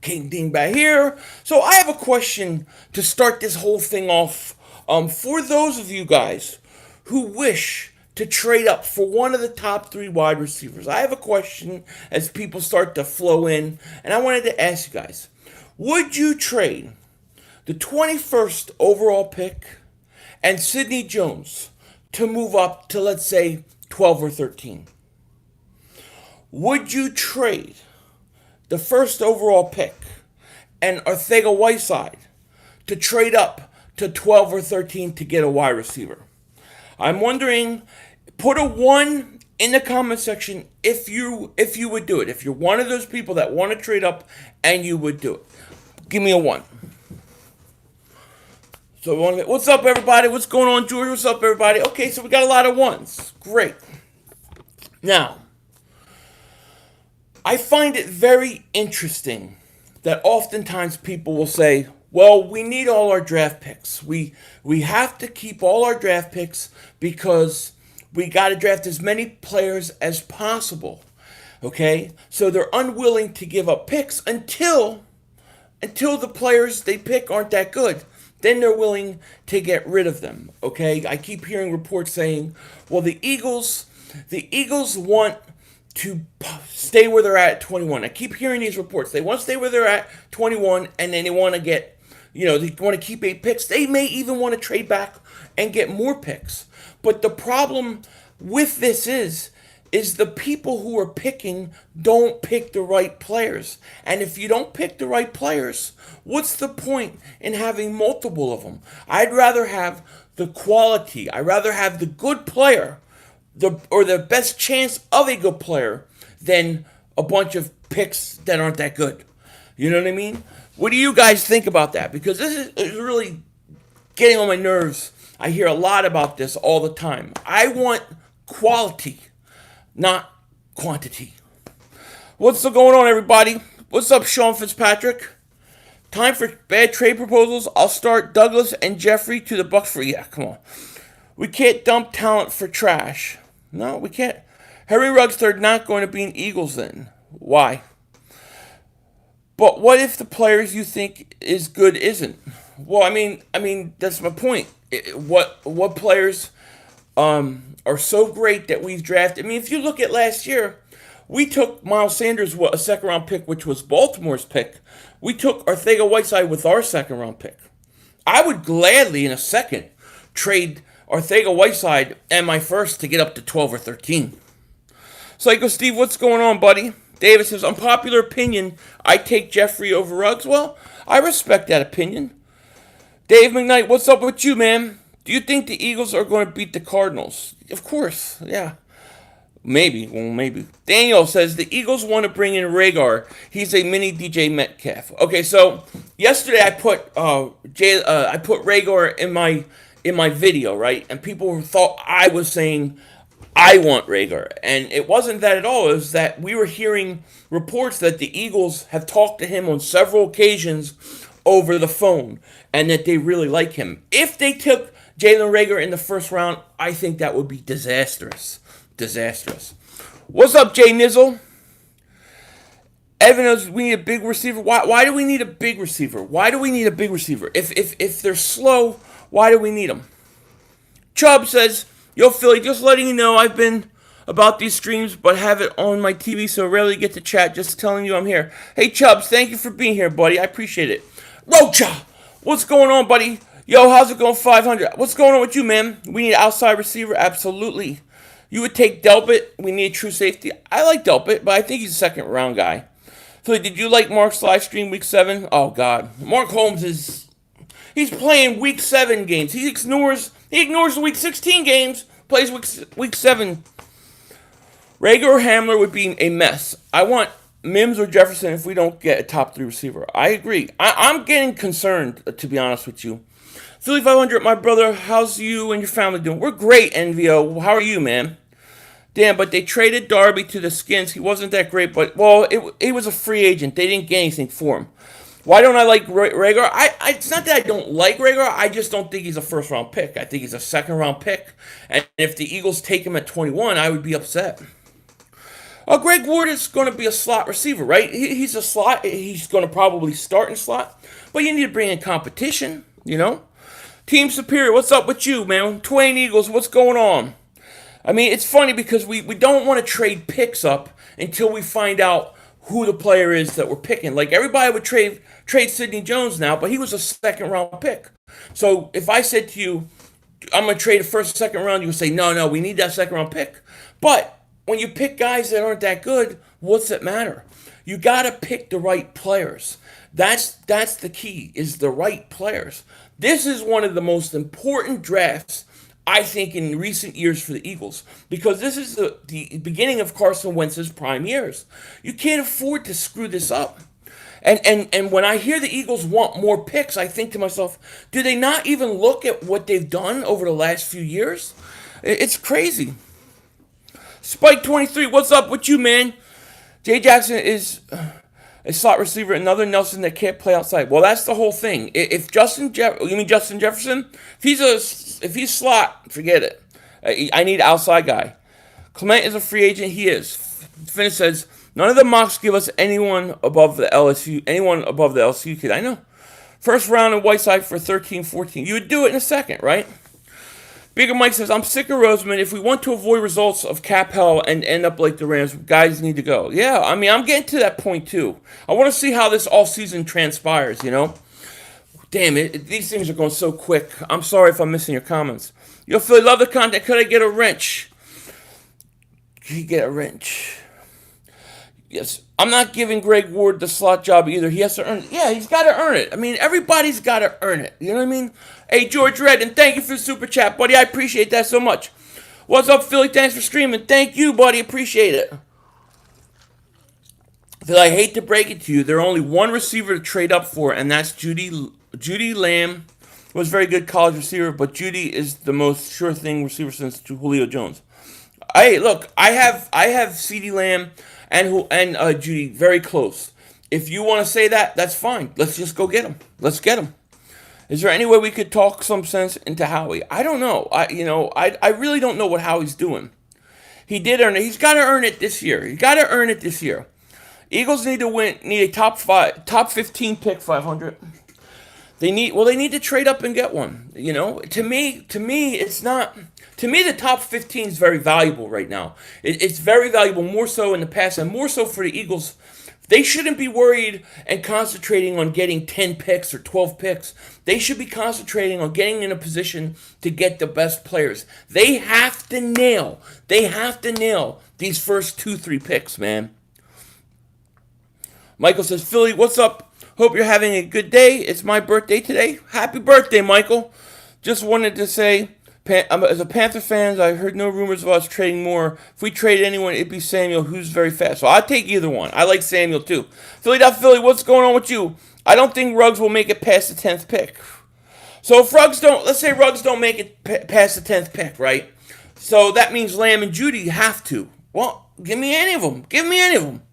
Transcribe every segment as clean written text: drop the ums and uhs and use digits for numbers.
King Dingbat here. So I have a question to start this whole thing off. For those of you guys who wish to trade up for one of the top three wide receivers, I have a question as people start to flow in, and I wanted to ask you guys: would you trade the 21st overall pick and Sidney Jones to move up to, let's say, 12 or 13? Would you trade the first overall pick and Ortega-Whiteside to trade up to 12 or 13 to get a wide receiver? I'm wondering, put a 1 in the comment section if you would do it. If you're one of those people that want to trade up and you would do it. Give me a 1. So what's up, everybody? What's going on, George? What's up, everybody? Okay, so we got a lot of 1s. Great. Now, I find it very interesting that oftentimes people will say, well, we need all our draft picks. We have to keep all our draft picks because we got to draft as many players as possible. Okay? So they're unwilling to give up picks until the players they pick aren't that good. Then they're willing to get rid of them. Okay? I keep hearing reports saying, well, the Eagles want to stay where they're at 21. I keep hearing these reports. They want to stay where they're at 21, and then they want to get, they want to keep 8 picks. They may even want to trade back and get more picks. But the problem with this is the people who are picking don't pick the right players. And if you don't pick the right players, what's the point in having multiple of them? I'd rather have the quality. I'd rather have the good player the best chance of a good player than a bunch of picks that aren't that good. You know what I mean? What do you guys think about that? Because this is really getting on my nerves. I hear a lot about this all the time. I want quality, not quantity. What's going on, everybody? What's up, Sean Fitzpatrick? Time for bad trade proposals. I'll start Douglas and Jeffrey to the Bucks for... Yeah, come on. We can't dump talent for trash. No, we can't. Harry Ruggs third not going to be an Eagles then. Why? But what if the players you think is good isn't? Well, I mean that's my point. What players are so great that we've drafted? I mean, if you look at last year, we took Miles Sanders, a second-round pick, which was Baltimore's pick. We took Ortega-Whiteside with our second-round pick. I would gladly, in a second, trade Ortega-Whiteside and my first to get up to 12 or 13. Psycho Steve, what's going on, buddy? David says, unpopular opinion, I take Jeffrey over Ruggs. Well, I respect that opinion. Dave McKnight, what's up with you, man? Do you think the Eagles are going to beat the Cardinals? Of course, yeah. Maybe. Daniel says, the Eagles want to bring in Rhaegar. He's a mini DJ Metcalf. Okay, so yesterday I put Rhaegar in my video, right? And people thought I was saying I want Rhaegar. And it wasn't that at all. It was that we were hearing reports that the Eagles have talked to him on several occasions over the phone and that they really like him. If they took Jalen Rhaegar in the first round, I think that would be disastrous. What's up, Jay Nizzle? Evan knows we need a big receiver. Why do we need a big receiver? If they're slow, why do we need them? Chubb says, yo, Philly, just letting you know I've been about these streams, but have it on my TV, so rarely get to chat. Just telling you I'm here. Hey, Chubbs, thank you for being here, buddy. I appreciate it. Rocha, what's going on, buddy? Yo, how's it going, 500? What's going on with you, man? We need an outside receiver? Absolutely. You would take Delpit. We need a true safety. I like Delpit, but I think he's a second-round guy. Philly, did you like Mark's live stream week 7? Oh, God. Mark Holmes is... He's playing week 7 games. He ignores the week 16 games, plays week 7. Rager or Hamler would be a mess. I want Mims or Jefferson if we don't get a top 3 receiver. I agree. I'm getting concerned, to be honest with you. Philly 500, my brother, how's you and your family doing? We're great, NVO. How are you, man? Damn, but they traded Darby to the Skins. He wasn't that great, but, well, it was a free agent. They didn't get anything for him. Why don't I like Rhaegar? It's not that I don't like Rhaegar. I just don't think he's a first-round pick. I think he's a second-round pick. And if the Eagles take him at 21, I would be upset. Greg Ward is going to be a slot receiver, right? He's a slot. He's going to probably start in slot, but you need to bring in competition, you know? Team Superior, what's up with you, man? Twain Eagles, what's going on? I mean, it's funny because we don't want to trade picks up until we find out who the player is that we're picking. Like, everybody would trade Sidney Jones now, but he was a second-round pick. So if I said to you, I'm going to trade a first, second round, you would say, no, we need that second-round pick. But when you pick guys that aren't that good, what's it matter? You got to pick the right players. That's the key, is the right players. This is one of the most important drafts, I think, in recent years for the Eagles, because this is the beginning of Carson Wentz's prime years. You can't afford to screw this up. And when I hear the Eagles want more picks, I think to myself, do they not even look at what they've done over the last few years? It's crazy. Spike 23, what's up with you, man? Jay Jackson is a slot receiver, another Nelson that can't play outside. Well, that's the whole thing. If Justin Jefferson? If he's slot, forget it. I need outside guy. Clement is a free agent. He is. Finish says, none of the mocks give us anyone above the LSU kid. I know. First round in Whiteside for 13-14. You would do it in a second, right? Bigger Mike says, I'm sick of Roseman. If we want to avoid results of cap hell and end up like the Rams, guys need to go. Yeah, I mean, I'm getting to that point too. I want to see how this all season transpires, you know? Damn it, these things are going so quick. I'm sorry if I'm missing your comments. Yo, Philly, love the content. Could I get a wrench? Could you get a wrench? Yes. I'm not giving Greg Ward the slot job either. He has to earn it. Yeah, he's got to earn it. I mean, everybody's got to earn it. You know what I mean? Hey, George Redden, thank you for the super chat, buddy. I appreciate that so much. What's up, Philly? Thanks for streaming. Thank you, buddy. Appreciate it. Phil, I hate to break it to you. There's only one receiver to trade up for, and that's Judy Lamb. Was a very good college receiver, but Judy is the most sure thing receiver since Julio Jones. Hey, look, I have CeeDee Lamb and Judy very close. If you want to say that, that's fine. Let's just go get him. Let's get him. Is there any way we could talk some sense into Howie? I don't know. I really don't know what Howie's doing. He did earn it. He's got to earn it this year. Eagles need a top 15 pick, 500. They need to trade up and get one. You know, to me, it's not. To me, the top 15 is very valuable right now. It's very valuable, more so in the past, and more so for the Eagles. They shouldn't be worried and concentrating on getting 10 picks or 12 picks. They should be concentrating on getting in a position to get the best players. They have to nail these first 2-3 picks, man. Michael says, Philly, what's up? Hope you're having a good day. It's my birthday today. Happy birthday, Michael. Just wanted to say, as a Panther fan, I heard no rumors of us trading more. If we traded anyone, it'd be Samuel, who's very fast. So I'll take either one. I like Samuel, too. Philly, what's going on with you? I don't think Ruggs will make it past the 10th pick. So if let's say Ruggs don't make it past the 10th pick, right? So that means Lamb and Judy have to. Well, give me any of them.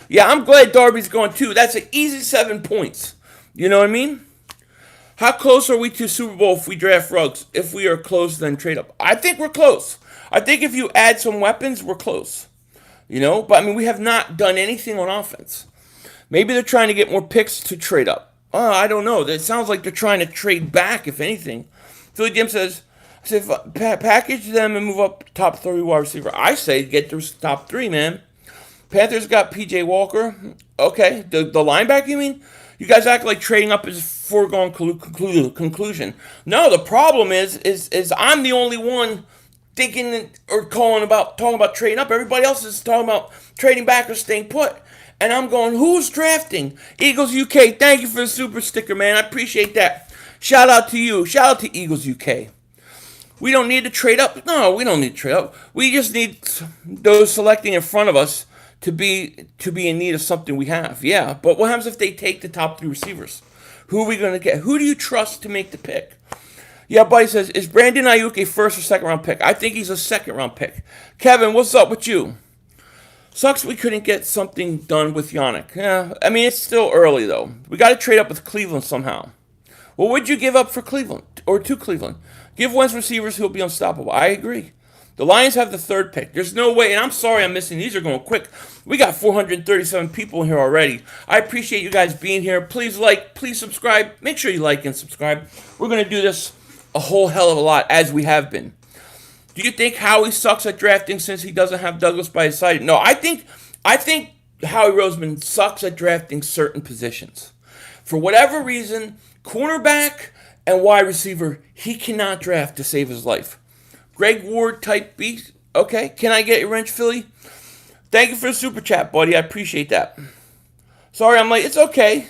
Yeah, I'm glad Darby's going too. That's an easy 7 points. You know what I mean? How close are we to Super Bowl if we draft Ruggs? If we are close, then trade up. I think we're close. I think if you add some weapons, we're close. You know? But, I mean, we have not done anything on offense. Maybe they're trying to get more picks to trade up. I don't know. It sounds like they're trying to trade back, if anything. Philly Jim says, package them and move up top 30 wide receiver. I say get those top 3, man. Panthers got P.J. Walker. Okay, the linebacker, you mean? You guys act like trading up is a foregone conclusion. No, the problem is I'm the only one thinking or talking about trading up. Everybody else is talking about trading back or staying put. And I'm going, who's drafting? Eagles UK, thank you for the super sticker, man. I appreciate that. Shout out to you. Shout out to Eagles UK. We don't need to trade up. No, we don't need to trade up. We just need those selecting in front of us to be in need of something we have. Yeah, but what happens if they take the top 3 receivers? Who are we going to get? Who do you trust to make the pick? Yeah, Buddy says, is Brandon Ayuk a first or second round pick? I think he's a second round pick. Kevin, what's up with you? Sucks we couldn't get something done with Yannick. Yeah, I mean, it's still early, though. We got to trade up with Cleveland somehow. What would you give up for Cleveland or to Cleveland? Give Wentz receivers who'll be unstoppable. I agree. The Lions have the third pick. There's no way, and I'm sorry I'm missing. These are going quick. We got 437 people in here already. I appreciate you guys being here. Please like, please subscribe. Make sure you like and subscribe. We're going to do this a whole hell of a lot, as we have been. Do you think Howie sucks at drafting since he doesn't have Douglas by his side? No, I think Howie Roseman sucks at drafting certain positions. For whatever reason, cornerback and wide receiver, he cannot draft to save his life. Greg Ward type beast. Okay, can I get your wrench, Philly? Thank you for the super chat, buddy. I appreciate that. Sorry, I'm late. It's okay.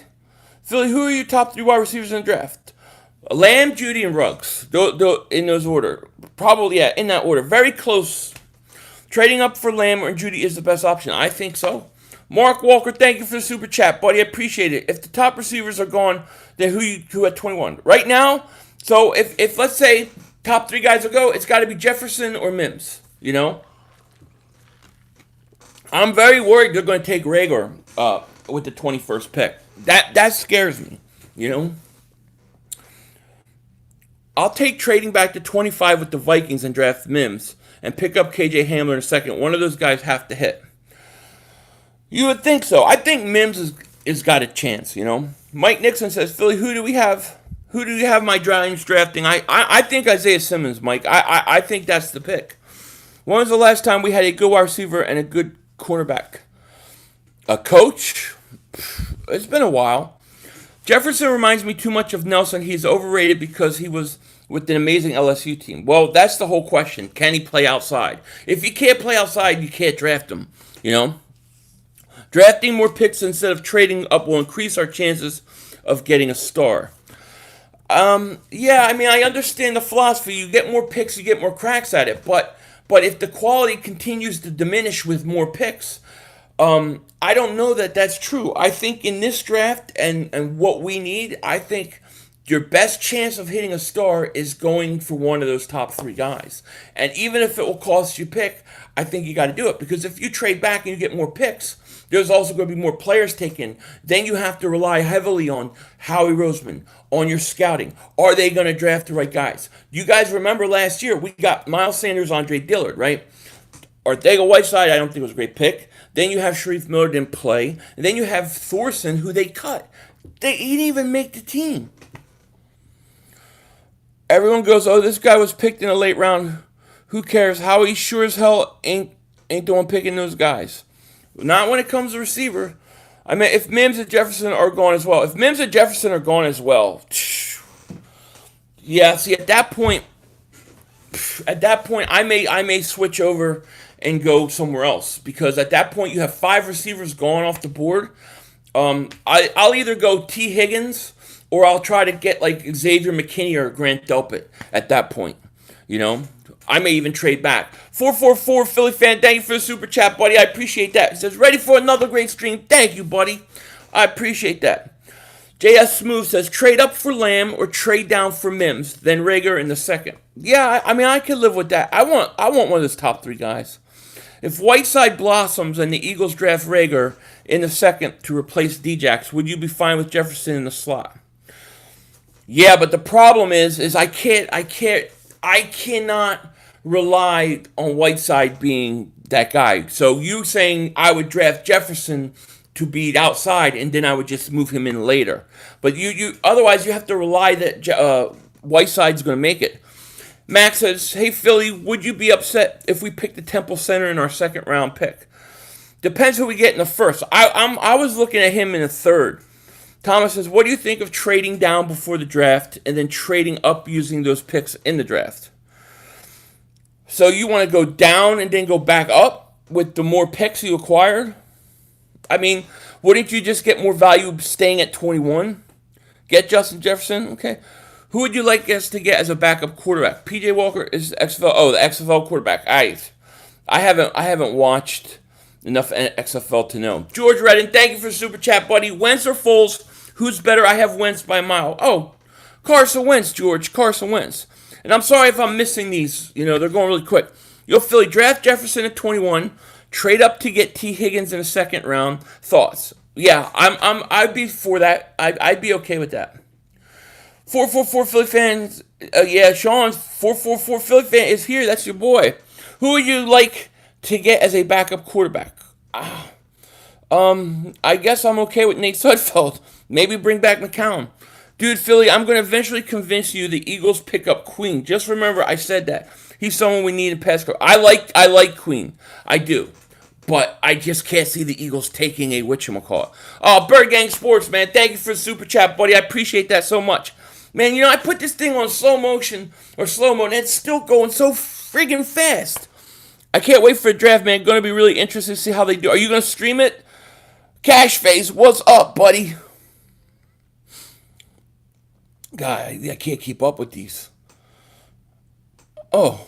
Philly, who are your top 3 wide receivers in the draft? Lamb, Judy, and Ruggs. In those order. Probably, yeah, in that order. Very close. Trading up for Lamb or Judy is the best option. I think so. Mark Walker, thank you for the super chat, buddy. I appreciate it. If the top receivers are gone, then who at 21? Right now, so if let's say top 3 guys will go, it's got to be Jefferson or Mims, you know? I'm very worried they're going to take Rager with the 21st pick. That scares me, you know? I'll take trading back to 25 with the Vikings and draft Mims and pick up KJ Hamler in a second. One of those guys have to hit. You would think so. I think Mims is got a chance, you know? Mike Nixon says, Philly, who do we have? Who do you have my Giants drafting? I think Isaiah Simmons, Mike. I think that's the pick. When was the last time we had a good wide receiver and a good cornerback? A coach? It's been a while. Jefferson reminds me too much of Nelson. He's overrated because he was with an amazing LSU team. Well, that's the whole question. Can he play outside? If you can't play outside, you can't draft him, you know? Drafting more picks instead of trading up will increase our chances of getting a star. Yeah, I mean, I understand the philosophy. You get more picks, you get more cracks at it. But if the quality continues to diminish with more picks, I don't know that that's true. I think in this draft and what we need, I think your best chance of hitting a star is going for one of those top 3 guys. And even if it will cost you pick, I think you got to do it. Because if you trade back and you get more picks, there's also going to be more players taken. Then you have to rely heavily on Howie Roseman, on your scouting. Are they going to draft the right guys? You guys remember last year, we got Miles Sanders, Andre Dillard, right? Ortega Whiteside, I don't think was a great pick. Then you have Sharif Miller didn't play. And then you have Thorson, who they cut. He didn't even make the team. Everyone goes, oh, this guy was picked in a late round. Who cares? Howie sure as hell ain't the one picking those guys. Not when it comes to receiver. I mean, if Mims and Jefferson are gone as well. Yeah, see, at that point, I may switch over and go somewhere else. Because at that point, you have 5 receivers gone off the board. I'll either go T. Higgins or I'll try to get like Xavier McKinney or Grant Delpit at that point. You know? I may even trade back. 444 Philly fan, thank you for the super chat, buddy. I appreciate that. He says, ready for another great stream. Thank you, buddy. I appreciate that. JS Smooth says, trade up for Lamb or trade down for Mims, then Rager in the second. Yeah, I mean, I can live with that. I want one of those top 3 guys. If Whiteside blossoms and the Eagles draft Rager in the second to replace Djax, would you be fine with Jefferson in the slot? Yeah, but the problem is I cannot rely on Whiteside being that guy. So you saying I would draft Jefferson to beat outside and then I would just move him in later. But you otherwise you have to rely that Whiteside's going to make it. Max says, hey Philly, would you be upset if we picked the Temple center in our second round pick? Depends who we get in the first. I was looking at him in the third. Thomas says, what do you think of trading down before the draft and then trading up using those picks in the draft? So you want to go down and then go back up with the more picks you acquired? I mean, wouldn't you just get more value staying at 21? Get Justin Jefferson? Okay. Who would you like us to get as a backup quarterback? PJ Walker is XFL. Oh, the XFL quarterback. I haven't watched enough XFL to know. George Redden, thank you for the super chat, buddy. Wentz or Foles? Who's better? I have Wentz by a mile. Oh, Carson Wentz, George. Carson Wentz. And I'm sorry if I'm missing these. You know, they're going really quick. Yo, Philly, draft Jefferson at 21. Trade up to get T. Higgins in the second round. Thoughts? Yeah, I'd be for that. I'd be okay with that. 444 Philly fans. Yeah, Sean, 444 Philly fan is here. That's your boy. Who would you like to get as a backup quarterback? I guess I'm okay with Nate Sudfeld. Maybe bring back McCown. Dude, Philly, I'm going to eventually convince you the Eagles pick up Queen. Just remember I said that. He's someone we need in pass coverage. I like Queen. I do. But I just can't see the Eagles taking a whatchamacallit. Oh, Bird Gang Sports, man. Thank you for the super chat, buddy. I appreciate that so much. Man, I put this thing on slow motion or slow-mo, and it's still going so friggin' fast. I can't wait for the draft, man. Going to be really interested to see how they do. Are you going to stream it? Cashface, what's up, buddy? God, I can't keep up with these. Oh.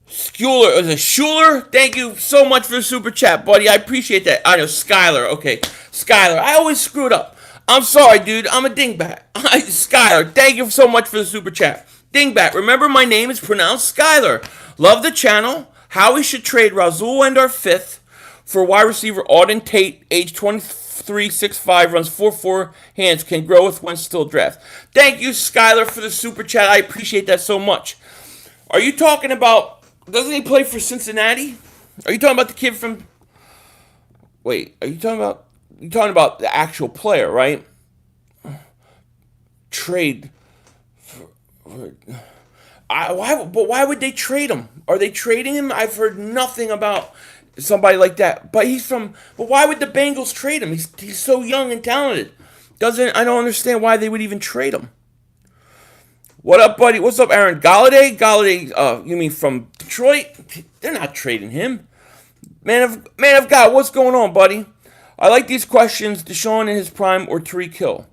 Schuler. Is it Schuler? Thank you so much for the super chat, buddy. I appreciate that. I know, Skyler. Okay, Skyler. I always screw it up. I'm sorry, dude. I'm a dingbat. Skyler, thank you so much for the super chat. Dingbat. Remember, my name is pronounced Skyler. Love the channel. How we should trade Rasul and our fifth for wide receiver Auden Tate, age 23, 6'5", runs 4.4 hands, can grow with when still draft. Thank you, Skyler, for the super chat. I appreciate that so much. Are you talking about, doesn't he play for Cincinnati? Are you talking about the kid from, wait, you're talking about the actual player, right? Trade. Why would they trade him? Are they trading him? I've heard nothing about somebody like that. But why would the Bengals trade him? He's so young and talented. I don't understand why they would even trade him. What up, buddy? What's up, Aaron? Galladay, you mean from Detroit? They're not trading him. Man of God, what's going on, buddy? I like these questions. Deshaun in his prime or Tyreek Hill?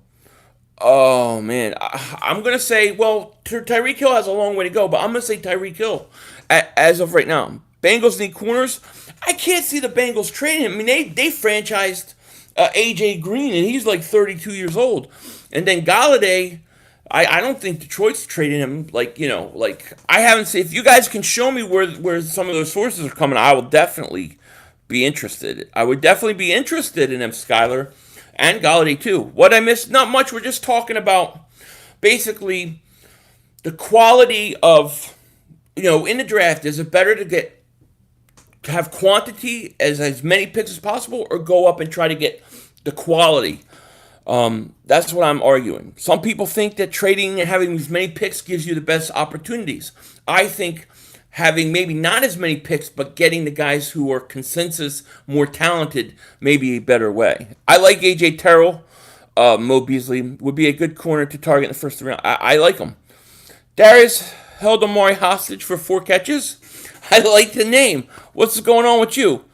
Oh, man. I'm going to say, well, Tyreek Hill has a long way to go, but I'm going to say Tyreek Hill as of right now. Bengals need corners. I can't see the Bengals trading him. I mean, they franchised A.J. Green, and he's like 32 years old. And then Galladay, I don't think Detroit's trading him. I haven't seen. If you guys can show me where some of those sources are coming, I will definitely be interested. I would definitely be interested in them, Skyler, and Galladay too. What I missed? Not much. We're just talking about basically the quality of, in the draft. Is it better to have quantity as many picks as possible, or go up and try to get the quality? That's what I'm arguing. Some people think that trading and having as many picks gives you the best opportunities. I think having maybe not as many picks, but getting the guys who are consensus more talented may be a better way. I like A.J. Terrell. Mo Beasley would be a good corner to target in the first round. I like him. Darius held Amari hostage for 4 catches. I like the name. What's going on with you?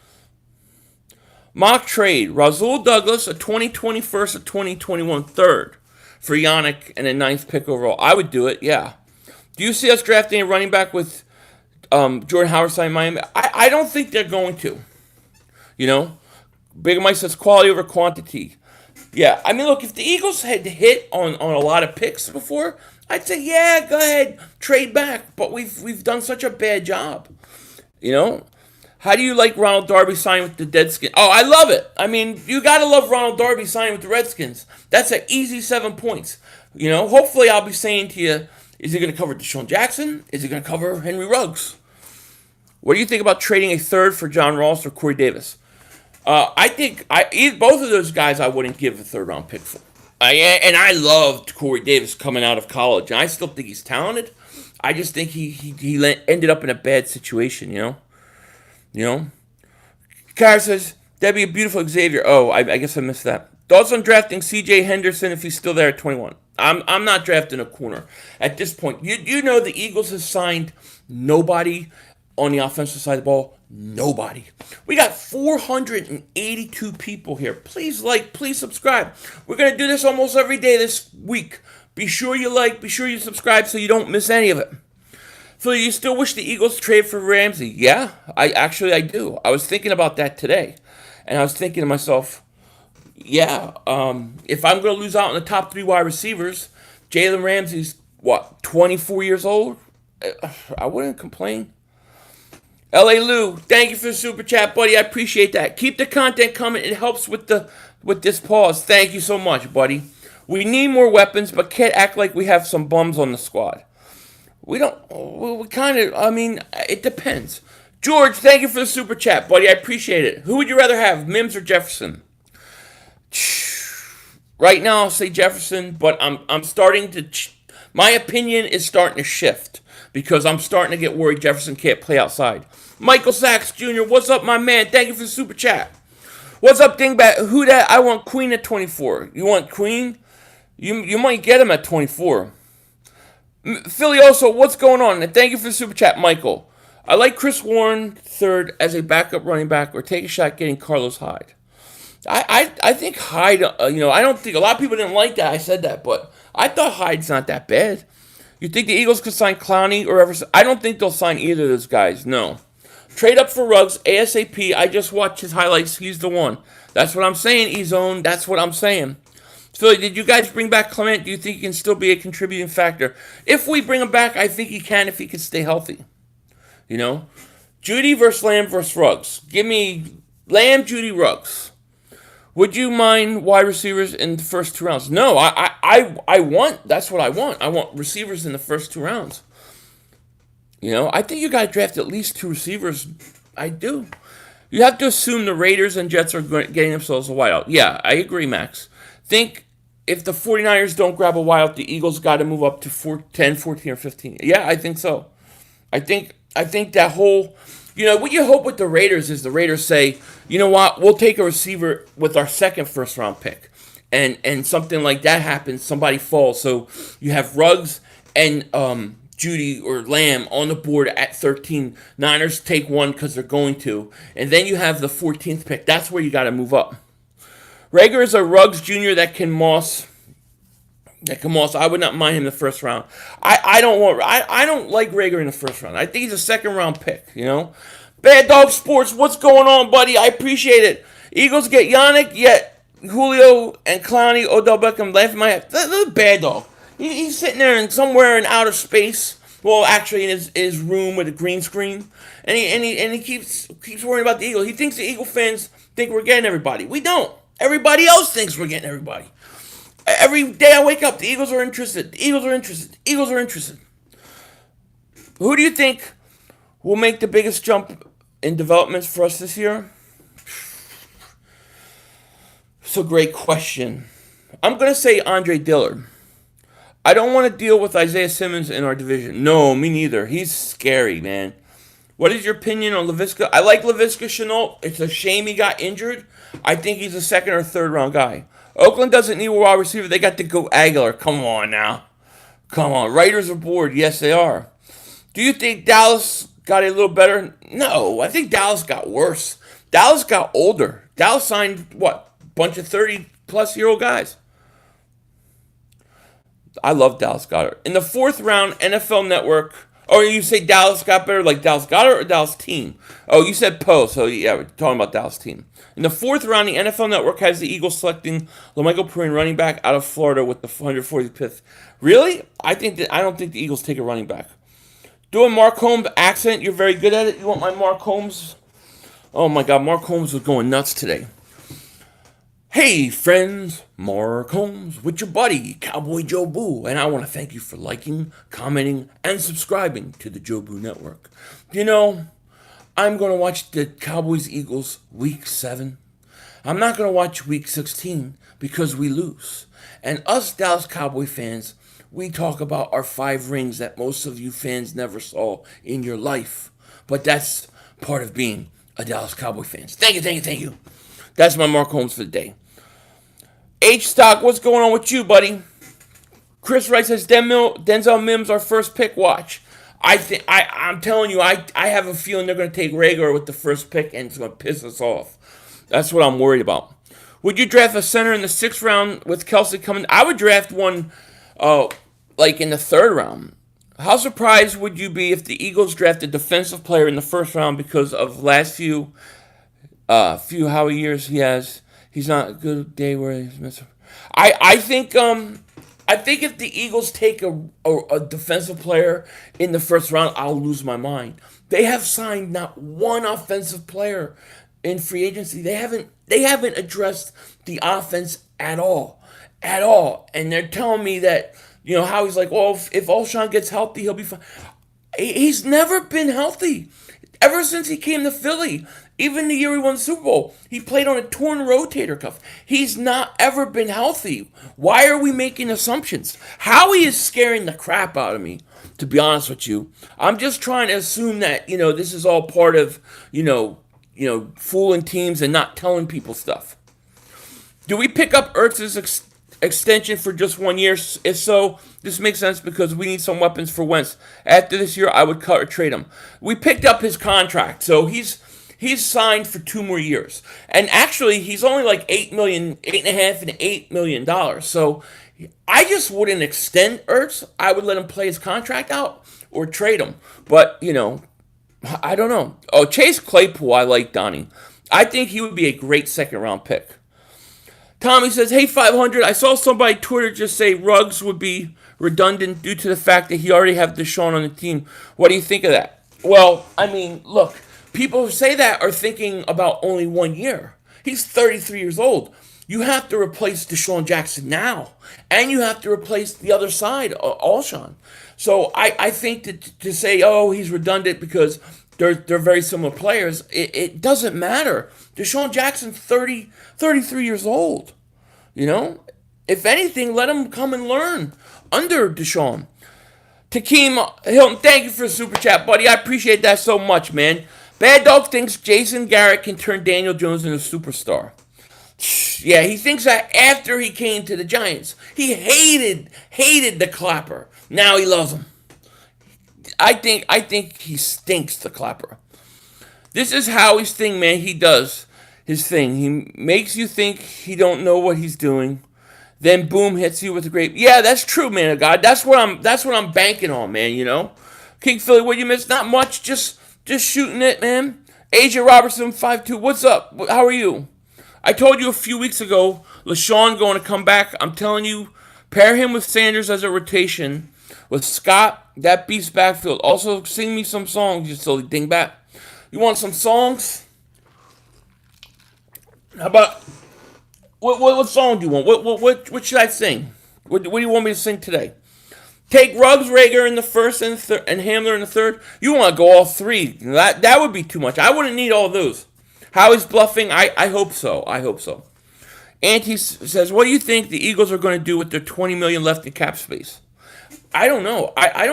Mock trade. Rasul Douglas, a 2020 first, a 2021 third for Yannick and a 9th pick overall. I would do it, yeah. Do you see us drafting a running back with Jordan Howard signing Miami? I don't think they're going to. Big Mike says quality over quantity. Yeah, I mean, look, if the Eagles had hit on a lot of picks before, I'd say, yeah, go ahead, trade back. But we've done such a bad job. How do you like Ronald Darby signing with the Redskins? Oh, I love it. I mean, you got to love Ronald Darby signing with the Redskins. That's an easy 7 points. Hopefully I'll be saying to you, is he going to cover Deshaun Jackson? Is he going to cover Henry Ruggs? What do you think about trading a third for John Ross or Corey Davis? I think both of those guys I wouldn't give a third-round pick for. And I loved Corey Davis coming out of college, and I still think he's talented. I just think he ended up in a bad situation, Kara says, that'd be a beautiful Xavier. Oh, I guess I missed that. Thoughts on drafting C.J. Henderson if he's still there at 21? I'm not drafting a corner. At this point, you know the Eagles have signed nobody on the offensive side of the ball. Nobody. We got 482 people here. Please please subscribe. We're going to do this almost every day this week. Be sure you subscribe so you don't miss any of it. So you still wish the Eagles trade for Ramsey? Yeah, I do. I was thinking about that today. And I was thinking to myself, yeah, if I'm going to lose out on the top 3 wide receivers, Jalen Ramsey's, 24 years old? I wouldn't complain. L.A. Lou, thank you for the super chat, buddy. I appreciate that. Keep the content coming. It helps with this pause. Thank you so much, buddy. We need more weapons, but can't act like we have some bums on the squad. We don't. We kind of. I mean, it depends. George, thank you for the super chat, buddy. I appreciate it. Who would you rather have, Mims or Jefferson? Right now, I'll say Jefferson, but I'm starting to. My opinion is starting to shift because I'm starting to get worried Jefferson can't play outside. Michael Sachs Jr., what's up, my man? Thank you for the super chat. What's up, Dingbat? Who that? I want Queen at 24. You want Queen? You might get him at 24. Filioso, what's going on? And thank you for the super chat, Michael. I like Chris Warren third as a backup running back, or take a shot getting Carlos Hyde. I think Hyde, I don't think a lot of people didn't like that. I said that, but I thought Hyde's not that bad. You think the Eagles could sign Clowney or Everson? I don't think they'll sign either of those guys. No. Trade up for Ruggs ASAP. I just watched his highlights. He's the one. That's what I'm saying, E-Zone. That's what I'm saying. Philly, did you guys bring back Clement? Do you think he can still be a contributing factor? If we bring him back, I think he can if he can stay healthy. Judy versus Lamb versus Ruggs. Give me Lamb, Judy, Ruggs. Would you mind wide receivers in the first 2 rounds? No, I want, that's what I want. I want receivers in the first 2 rounds. I think you got to draft at least 2 receivers. I do. You have to assume the Raiders and Jets are getting themselves a wideout. Yeah, I agree, Max. Think if the 49ers don't grab a wideout, the Eagles got to move up to 10, 14, or 15. Yeah, I think so. I think that whole... what you hope with the Raiders is the Raiders say, you know what, we'll take a receiver with our second first-round pick. And something like that happens, somebody falls. So you have Ruggs and Judy or Lamb on the board at 13. Niners take one because they're going to. And then you have the 14th pick. That's where you got to move up. Rager is a Ruggs Jr. that can moss. I would not mind him in the first round. I don't like Rager in the first round. I think he's a second-round pick, Bad Dog Sports, what's going on, buddy? I appreciate it. Eagles get Yannick, yet Julio and Clowney, Odell Beckham laughing my head. The Bad Dog. He's sitting there somewhere in outer space. Well, actually in his room with a green screen. And he keeps worrying about the Eagles. He thinks the Eagle fans think we're getting everybody. We don't. Everybody else thinks we're getting everybody. Every day I wake up, the Eagles are interested. The Eagles are interested. The Eagles are interested. Who do you think will make the biggest jump in developments for us this year? It's a great question. I'm going to say Andre Dillard. I don't want to deal with Isaiah Simmons in our division. No, me neither. He's scary, man. What is your opinion on Laviska? I like Laviska Shenault. It's a shame he got injured. I think he's a second or third round guy. Oakland doesn't need a wide receiver. They got to go Aguilar. Come on now. Come on. Raiders are bored. Yes, they are. Do you think Dallas got a little better? No. I think Dallas got worse. Dallas got older. Dallas signed, bunch of 30-plus-year-old guys. I love Dallas Goedert. In the 4th round, NFL Network... Or you say Dallas got better, like Dallas Goedert or Dallas team? Oh, you said Poe, so yeah, we're talking about Dallas team. In the 4th round, the NFL Network has the Eagles selecting LaMichael Perine, running back out of Florida with the 145th. Really? I don't think the Eagles take a running back. Doing Mark Holmes accent, you're very good at it. You want my Mark Holmes? Oh my God, Mark Holmes was going nuts today. Hey friends, Mark Holmes with your buddy, Cowboy Joe Boo, and I want to thank you for liking, commenting, and subscribing to the Joe Boo Network. I'm going to watch the Cowboys-Eagles Week 7. I'm not going to watch Week 16 because we lose. And us Dallas Cowboy fans, we talk about our 5 rings that most of you fans never saw in your life. But that's part of being a Dallas Cowboy fan. Thank you. That's my Mark Holmes for the day. H-Stock, what's going on with you, buddy? Chris Wright says, Denzel Mims, our first pick, watch. I'm telling you, I have a feeling they're going to take Rager with the first pick, and it's going to piss us off. That's what I'm worried about. Would you draft a center in the 6th round with Kelsey coming? I would draft one, in the 3rd round. How surprised would you be if the Eagles draft a defensive player in the 1st round because of last few how many years he has? He's not a good day where he's missing. I think if the Eagles take a defensive player in the 1st round, I'll lose my mind. They have signed not one offensive player in free agency. They haven't addressed the offense at all. And they're telling me that You know, how he's like, well, if Alshon gets healthy, he'll be fine. He's never been healthy. Ever since he came to Philly, even the year he won the Super Bowl, he played on a torn rotator cuff. He's not ever been healthy. Why are we making assumptions? Howie is scaring the crap out of me, to be honest with you. I'm just trying to assume that, this is all part of, fooling teams and not telling people stuff. Do we pick up Ertz's extension for just 1 year? If so, this makes sense because we need some weapons for Wentz. After this year, I would cut or trade him. We picked up his contract, so he's signed for 2 more years. And actually, he's only like $8 million, $8.5 and $8 million. So I just wouldn't extend Ertz. I would let him play his contract out or trade him. But, I don't know. Oh, Chase Claypool, I like, Donnie. I think he would be a great second-round pick. Tommy says, hey, 500, I saw somebody Twitter just say Ruggs would be redundant due to the fact that he already have Deshaun on the team. What do you think of that? Well, I mean, look, people who say that are thinking about only 1 year. He's 33 years old. You have to replace Deshaun Jackson now. And you have to replace the other side, Alshon. So I think that to say, oh, he's redundant because they're very similar players, it doesn't matter. Deshaun Jackson, 33 years old. If anything, let him come and learn under Deshaun. Takeem Hilton, thank you for the super chat, buddy. I appreciate that so much, man. Bad Dog thinks Jason Garrett can turn Daniel Jones into a superstar. Yeah, he thinks that after he came to the Giants. He hated the Clapper. Now he loves him. I think he stinks, the Clapper. This is Howie's thing, man. He does his thing. He makes you think he don't know what he's doing. Then boom, hits you with a grape. Yeah, that's true, man of God. That's what I'm banking on, man, King Philly, what you miss? Not much, just shooting it, man. AJ Robertson, 5'2". What's up? How are you? I told you a few weeks ago, LaShawn going to come back. I'm telling you, pair him with Sanders as a rotation. With Scott, that beats backfield. Also, sing me some songs, you silly dingbat. You want some songs? How about, what song do you want? What should I sing? What do you want me to sing today? Take Ruggs, Rager in the first and Hamler in the third. You want to go all three. That would be too much. I wouldn't need all those. Howie's bluffing? I hope so. Auntie says, what do you think the Eagles are going to do with their $20 million left in cap space? I don't know. I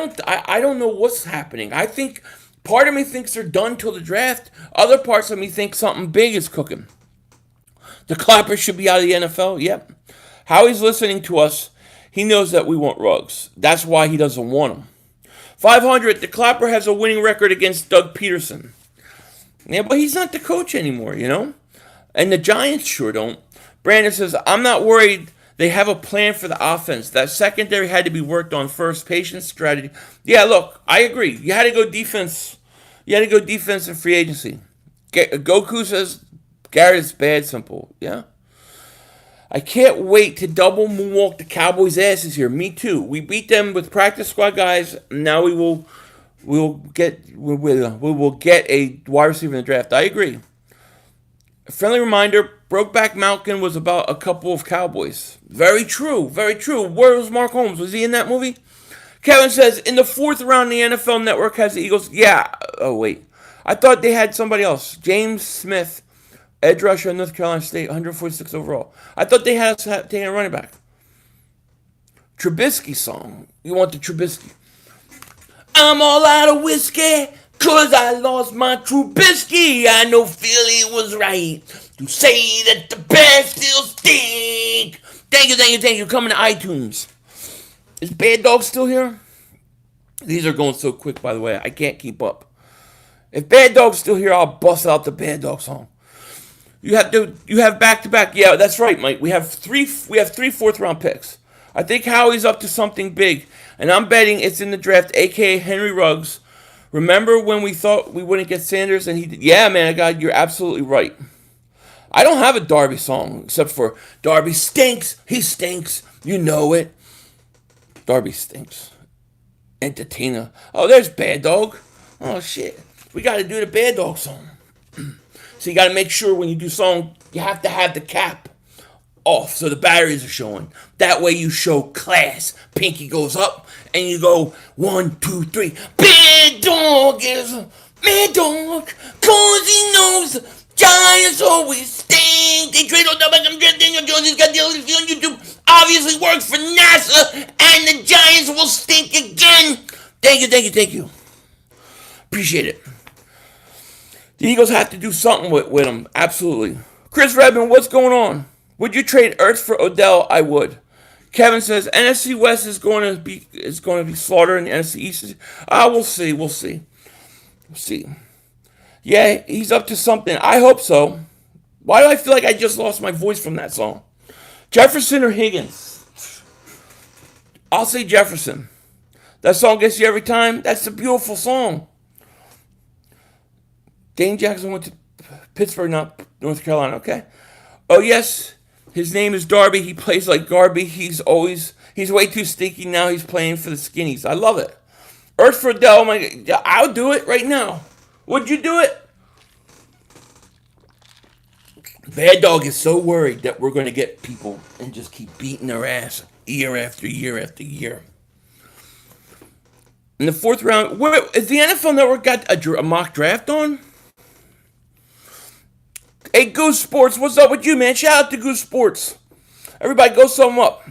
don't know what's happening. I think part of me thinks they're done till the draft. Other parts of me think something big is cooking. The Clapper should be out of the NFL. Yep. Howie's listening to us. He knows that we want Ruggs. That's why he doesn't want him. 500. The Clapper has a winning record against Doug Peterson. Yeah, but he's not the coach anymore, And the Giants sure don't. Brandon says, I'm not worried. They have a plan for the offense. That secondary had to be worked on first. Patience, strategy. Yeah, look, I agree. You had to go defense. You had to go defense in free agency. Goku says, Garrett is bad, simple. Yeah. I can't wait to double moonwalk the Cowboys' asses here. Me too. We beat them with practice squad guys. Now we will get a wide receiver in the draft. I agree. A friendly reminder, Brokeback Mountain was about a couple of Cowboys. Very true, very true. Where was Mark Holmes? Was he in that movie? Kevin says, in the 4th round, the NFL Network has the Eagles. Yeah. Oh, wait. I thought they had somebody else. James Smith, edge rusher, North Carolina State, 146 overall. I thought they had taken a running back. Trubisky song. You want the Trubisky? I'm all out of whiskey, cause I lost my Trubisky. I know Philly was right to say that the Bears still stink. Thank you. Coming to iTunes. Is Bad Dog still here? These are going so quick, by the way. I can't keep up. If Bad Dog's still here, I'll bust out the Bad Dog song. You have back-to-back. Yeah, that's right, Mike. We have three 4th round picks. I think Howie's up to something big, and I'm betting it's in the draft, a.k.a. Henry Ruggs. Remember when we thought we wouldn't get Sanders, and he did? Yeah, man, God, you're absolutely right. I don't have a Darby song, except for Darby stinks. He stinks. You know it. Darby stinks. Entertainer. Oh, there's Bad Dog. Oh, shit. We got to do the Bad Dog song. So you got to make sure when you do song, you have to have the cap off, so the batteries are showing. That way you show class. Pinky goes up, and you go 1, 2, 3. Big dog is a mad dog, cause he knows Giants always stink. They trade on the back. I'm just Daniel Jones. He's got the other on YouTube. Obviously works for NASA, and the Giants will stink again. Thank you. Appreciate it. The Eagles have to do something with him. Absolutely. Chris Redmond, what's going on? Would you trade Ertz for Odell? I would. Kevin says NFC West is going to be slaughtered in the NFC East. We'll see. Yeah, he's up to something. I hope so. Why do I feel like I just lost my voice from that song? Jefferson or Higgins? I'll say Jefferson. That song gets you every time. That's a beautiful song. Dane Jackson went to Pittsburgh, not North Carolina. Okay. Oh yes, his name is Darby. He plays like Garby. He's way too stinky now. He's playing for the Skinnies. I love it. Earth for Dell. I'll do it right now. Would you do it? Bad Dog is so worried that we're going to get people and just keep beating their ass year after year after year. In the fourth round, is the NFL Network got a mock draft on? Hey, Goose Sports, what's up with you, man? Shout out to Goose Sports. Everybody go sum up.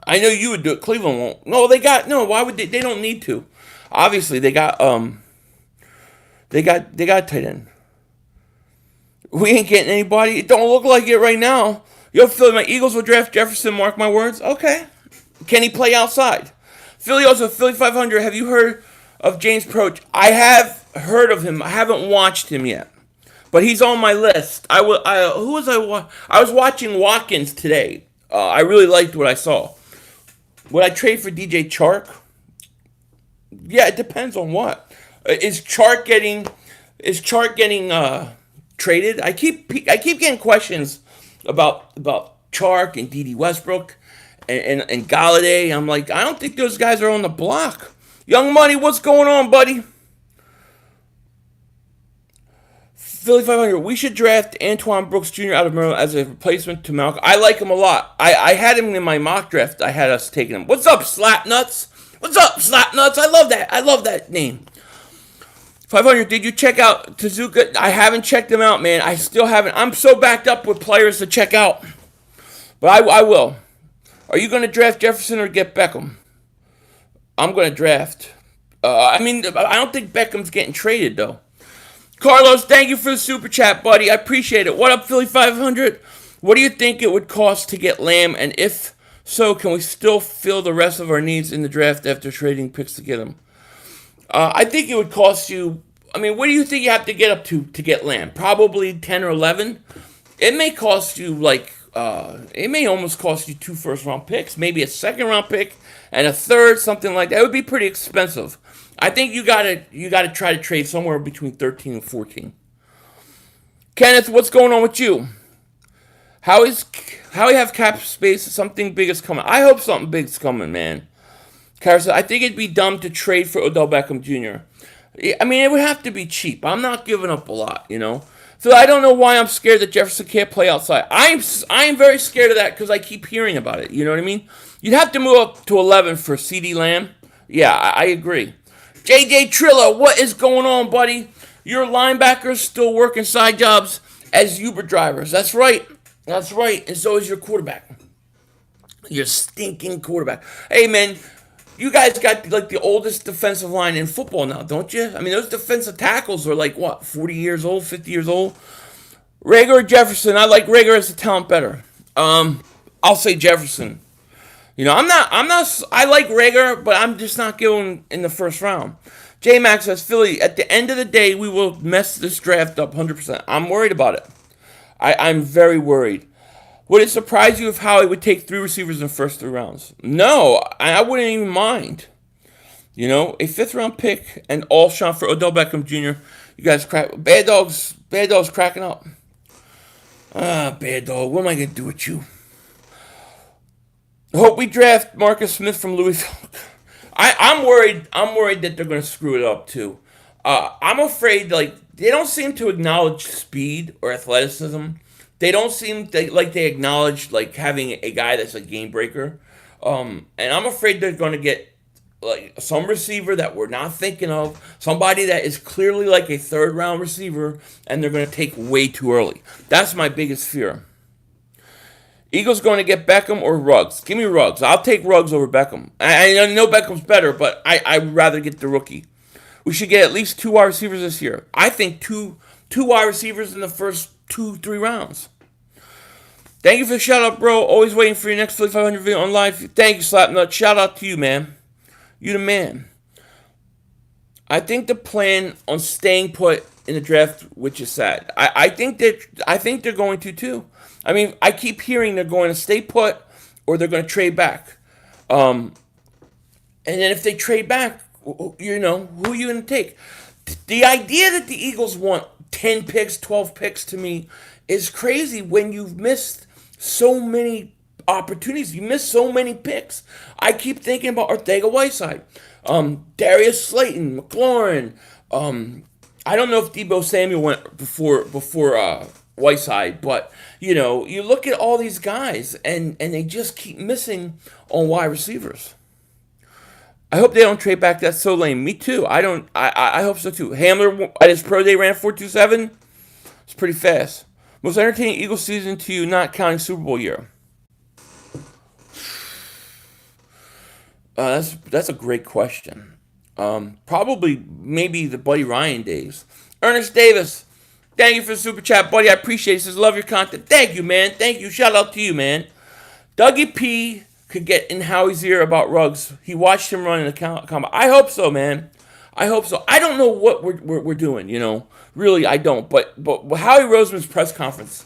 I know you would do it. Cleveland won't. Why would they? They don't need to. Obviously, they got tight end. We ain't getting anybody. It don't look like it right now. Yo, Philly, my Eagles will draft Jefferson, mark my words. Okay. Can he play outside? Philly also, Philly 500, have you heard of James Proch? I have heard of him. I haven't watched him yet. But he's on my list. I was watching Watkins today. I really liked what I saw. Would I trade for DJ Chark? Yeah, it depends on what. Is Chark getting traded? I keep getting questions about Chark and D.D. Westbrook and Galladay. I'm like, I don't think those guys are on the block. Young Money, what's going on, buddy? Philly 500, we should draft Antoine Brooks Jr. out of Maryland as a replacement to Malcolm. I like him a lot. I had him in my mock draft. I had us taking him. What's up, Slapnuts? What's up, Slapnuts? I love that. I love that name. 500, did you check out Tezuka? I haven't checked him out, man. I still haven't. I'm so backed up with players to check out. But I will. Are you going to draft Jefferson or get Beckham? I'm going to draft. I don't think Beckham's getting traded, though. Carlos, thank you for the super chat, buddy. I appreciate it. What up, Philly 500? What do you think it would cost to get Lamb? And if so, can we still fill the rest of our needs in the draft after trading picks to get him? I think it would cost you... what do you think you have to get up to get Lamb? Probably 10 or 11? It may cost you, it may almost cost you 2 first-round picks, maybe a second-round pick, and a third, something like that. It would be pretty expensive. I think you gotta try to trade somewhere between 13 and 14. Kenneth, what's going on with you? How you have cap space? Something big is coming. I hope something big's coming, man. Kara said, I think it'd be dumb to trade for Odell Beckham Jr. It would have to be cheap. I'm not giving up a lot, So I don't know why I'm scared that Jefferson can't play outside. I'm very scared of that because I keep hearing about it. You know what I mean? You'd have to move up to 11 for CeeDee Lamb. Yeah, I agree. JJ Trilla, what is going on, buddy? Your linebackers still working side jobs as Uber drivers. That's right. And so is your quarterback. Your stinking quarterback. Hey, man, you guys got the oldest defensive line in football now, don't you? Those defensive tackles are 40 years old, 50 years old. Rager or Jefferson? I like Rager as a talent better. I'll say Jefferson. I like Rager, but I'm just not going in the first round. J-Max says, Philly, at the end of the day, we will mess this draft up 100%. I'm worried about it. I'm very worried. Would it surprise you if Howie would take 3 receivers in the first 3 rounds? No, I wouldn't even mind. A 5th-round pick and all shot for Odell Beckham Jr. You guys crack. Bad Dog's cracking up. Bad Dog, what am I going to do with you? Hope we draft Marcus Smith from Louisville. I'm worried that they're going to screw it up, too. I'm afraid, they don't seem to acknowledge speed or athleticism They don't seem like they acknowledge like having a guy that's a game breaker. And I'm afraid they're going to get like some receiver that we're not thinking of, somebody that is clearly like a third round receiver, and they're going to take way too early. That's my biggest fear. Eagles going to get Beckham or Ruggs? Give me Ruggs. I'll take Ruggs over Beckham. I know Beckham's better, but I'd rather get the rookie. We should get at least 2 wide receivers this year. I think two wide receivers in the first 2-3 rounds. Thank you for the shout out, bro. Always waiting for your next 500 video on live. Thank you, Slapnut. Shout out to you, man. You the man. I think the plan on staying put in the draft, which is sad. I think they're going to too. I mean, I keep hearing they're going to stay put or they're going to trade back. And then if they trade back, you know, who are you going to take? The idea that the Eagles want 10 picks, 12 picks to me is crazy when you've missed so many opportunities. You missed so many picks. I keep thinking about Ortega-Whiteside, Darius Slayton, McLaurin. I don't know if Deebo Samuel went before Whiteside, but you know, you look at all these guys and they just keep missing on wide receivers. I hope they don't trade back. That's so lame. Me too. I hope so too. Hamler at his pro day ran 4.27. It's pretty fast. Most entertaining Eagles season to you, not counting Super Bowl year. That's a great question. Probably maybe the Buddy Ryan days. Ernest Davis, thank you for the super chat, buddy. I appreciate it. Says love your content. Thank you, man. Thank you. Shout out to you, man. Dougie P could get in Howie's ear about Ruggs. He watched him run in the combat. I hope so, man. I hope so. I don't know what we're doing, you know. Really, I don't. But Howie Roseman's press conference,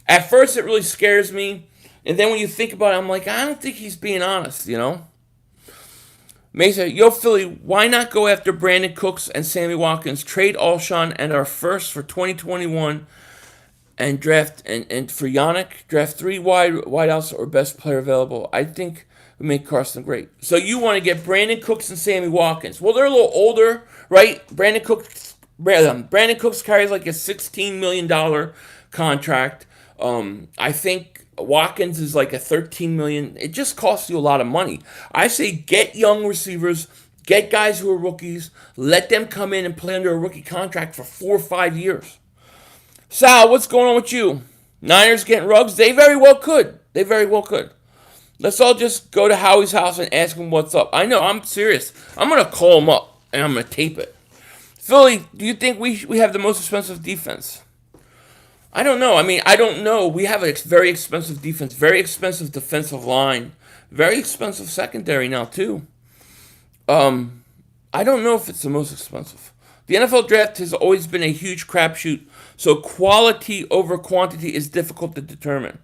at first it really scares me. And then when you think about it, I'm like, I don't think he's being honest, you know. Mesa, yo, Philly, why not go after Brandon Cooks and Sammy Watkins, trade Alshon and our first for 2021 and draft and for Yannick, draft 3 wideouts or best player available? I think we make Carson great. So you want to get Brandon Cooks and Sammy Watkins. Well, they're a little older, right? Brandon Cooks carries like a $16 million contract. I think Watkins is like a $13 million. It just costs you a lot of money. I say get young receivers, get guys who are rookies, let them come in and play under a rookie contract for 4 or 5 years. Sal, what's going on with you? Niners getting Ruggs? They very well could. Let's all just go to Howie's house and ask him what's up. I know, I'm serious. I'm going to call him up and I'm going to tape it. Philly, do you think we have the most expensive defense? I don't know. I mean, I don't know. We have a very expensive defense, very expensive defensive line, very expensive secondary now, too. I don't know if it's the most expensive. The NFL draft has always been a huge crapshoot, so quality over quantity is difficult to determine.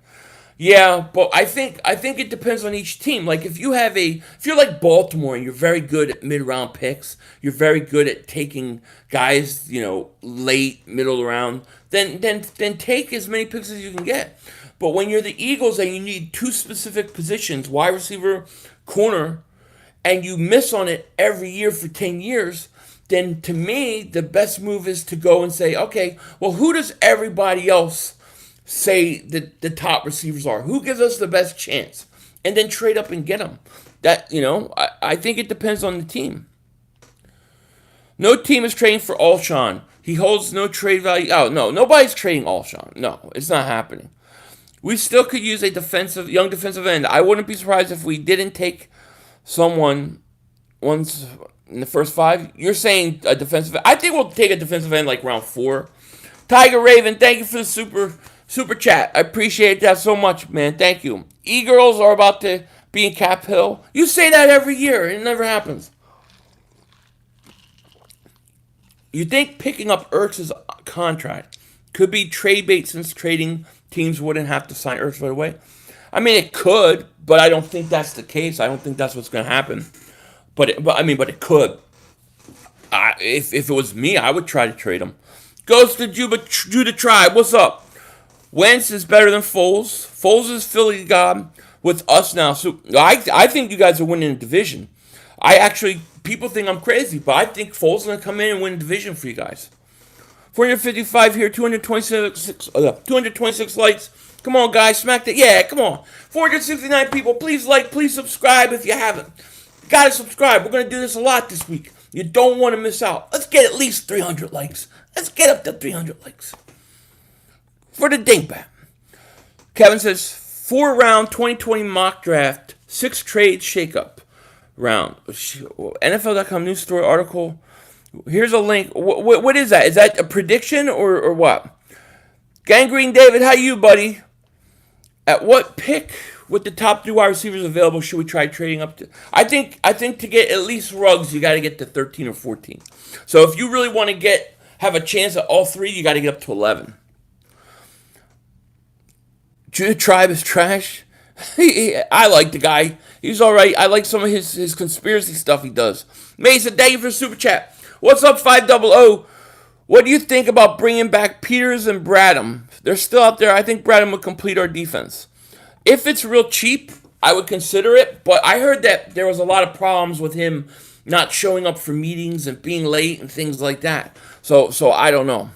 Yeah, but I think it depends on each team. Like if you're like Baltimore and you're very good at mid-round picks, you're very good at taking guys, you know, late, middle round, then take as many picks as you can get. But when you're the Eagles and you need 2 specific positions, wide receiver, corner, and you miss on it every year for 10 years, then to me the best move is to go and say, okay, well, who does everybody else say that the top receivers are? Who gives us the best chance? And then trade up and get them. That, you know, I think it depends on the team. No team is trading for Alshon. He holds no trade value. Oh, no, nobody's trading Alshon. No, it's not happening. We still could use a young defensive end. I wouldn't be surprised if we didn't take someone once in the first 5. You're saying a defensive end. I think we'll take a defensive end like round 4. Tiger Raven, thank you for the super chat. I appreciate that so much, man. Thank you. E-girls are about to be in Cap Hill. You say that every year. It never happens. You think picking up Ertz's contract could be trade bait since trading teams wouldn't have to sign Ertz right away? I mean, it could, but I don't think that's the case. I don't think that's what's going to happen. But it could. If it was me, I would try to trade him. Goes to Judah Tribe. What's up? Wentz is better than Foles. Foles is Philly God with us now. So I think you guys are winning the division. People think I'm crazy, but I think Foles is going to come in and win the division for you guys. 455 here, 226 likes. Come on, guys, smack that. Yeah, come on. 469 people. Please like, please subscribe if you haven't. Gotta subscribe. We're gonna do this a lot this week. You don't want to miss out. Let's get at least 300 likes. Let's get up to 300 likes. For the Dingbat. Kevin says, 4-round 2020 mock draft, 6 trade shakeup round. NFL.com news story article. Here's a link. What is that? Is that a prediction or what? Gangrene David, how you, buddy? At what pick with the top 3 wide receivers available should we try trading up to? I think to get at least Ruggs, you got to get to 13 or 14. So if you really want to have a chance at all 3, you got to get up to 11. Judah Tribe is trash. I like the guy. He's all right. I like some of his conspiracy stuff he does. Mason, thank you for the super chat. What's up, 500? What do you think about bringing back Peters and Bradham? They're still out there. I think Bradham would complete our defense. If it's real cheap, I would consider it. But I heard that there was a lot of problems with him not showing up for meetings and being late and things like that. So I don't know.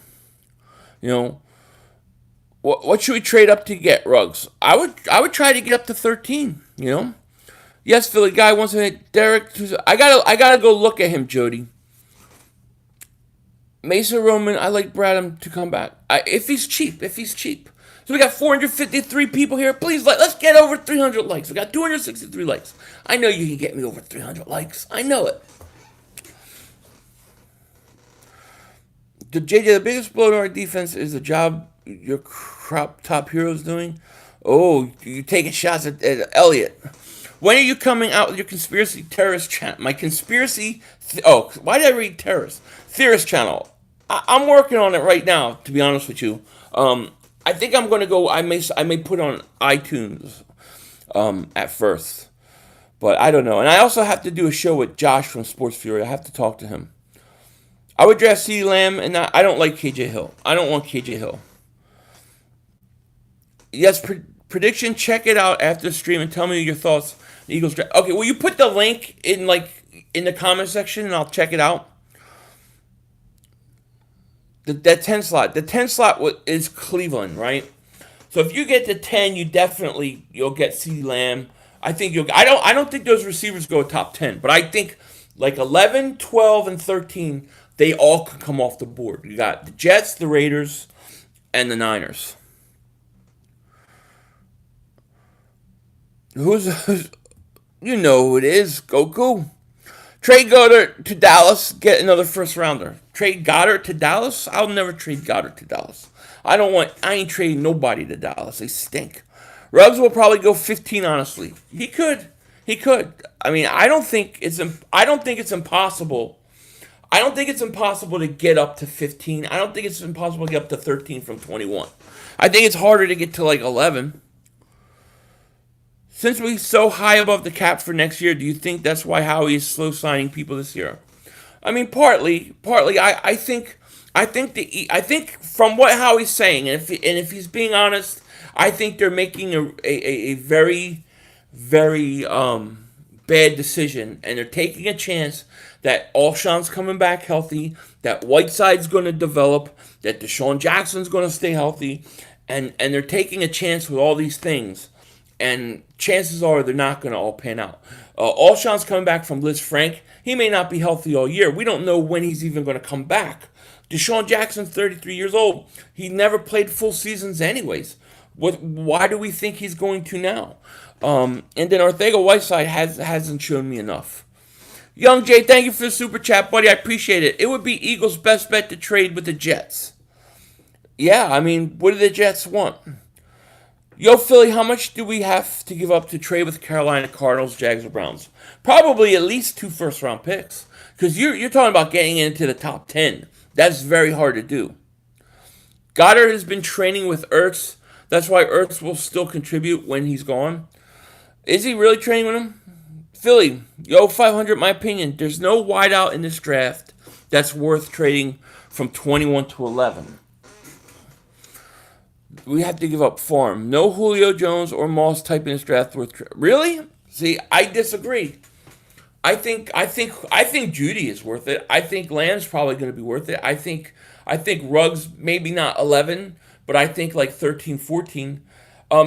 You know, what should we trade up to get Ruggs? I would try to get up to 13. You know. Yes, Philly guy wants to hit Derek. I gotta go look at him, Jody. Mesa Roman, I like Bradham to come back. If he's cheap. So we got 453 people here. Please, let's get over 300 likes. We got 263 likes. I know you can get me over 300 likes. I know it. The biggest blow to our defense is the job your crop top heroes doing. Oh, you taking shots at Elliott. When are you coming out with your conspiracy terrorist channel? My conspiracy... why did I read terrorist? Theorist channel. I'm working on it right now, to be honest with you. I think I'm going to go... I may put on iTunes at first. But I don't know. And I also have to do a show with Josh from Sports Fury. I have to talk to him. I would draft CeeDee Lamb, and I don't like KJ Hill. I don't want KJ Hill. Yes, prediction. Check it out after the stream and tell me your thoughts. The Eagles draft. Okay, will you put the link in the comment section and I'll check it out? That 10 slot. The 10 slot is Cleveland, right? So if you get to 10, you'll get CeeDee Lamb. I think I don't think those receivers go top 10, but I think 11, 12, and 13, they all could come off the board. You got the Jets, the Raiders, and the Niners. Who's you know who it is? Goku. Trade Goddard to Dallas. Get another first rounder. Trade Goddard to Dallas. I'll never trade Goddard to Dallas. I ain't trading nobody to Dallas. They stink. Ruggs will probably go 15. Honestly, he could. I mean, I don't think it's impossible. I don't think it's impossible to get up to 15. I don't think it's impossible to get up to 13 from 21. I think it's harder to get to 11. Since we're so high above the cap for next year, do you think that's why Howie is slow signing people this year? I mean, partly. I think from what Howie's saying, and if he's being honest, I think they're making a very, very bad decision, and they're taking a chance that Alshon's coming back healthy, that Whiteside's going to develop, that Deshaun Jackson's going to stay healthy, and they're taking a chance with all these things. And chances are they're not going to all pan out. Alshon's coming back from Liz Frank. He may not be healthy all year. We don't know when he's even going to come back. Deshaun Jackson's 33 years old. He never played full seasons anyways. Why do we think he's going to now? And then Ortega-Whiteside hasn't shown me enough. Young Jay, thank you for the super chat, buddy. I appreciate it. It would be Eagles' best bet to trade with the Jets. Yeah, I mean, what do the Jets want? Yo, Philly, how much do we have to give up to trade with Carolina, Cardinals, Jags, or Browns? Probably at least 2 first-round picks. Because you're talking about getting into the top 10. That's very hard to do. Goddard has been training with Ertz. That's why Ertz will still contribute when he's gone. Is he really training with him? Philly, yo, 500, my opinion. There's no wideout in this draft that's worth trading from 21 to 11. We have to give up Farm. No Julio Jones or Moss type in this draft worth. Really? See, I disagree. I think Judy is worth it. I think Lamb's probably going to be worth it. I think Ruggs maybe not 11, but I think like 13, 14.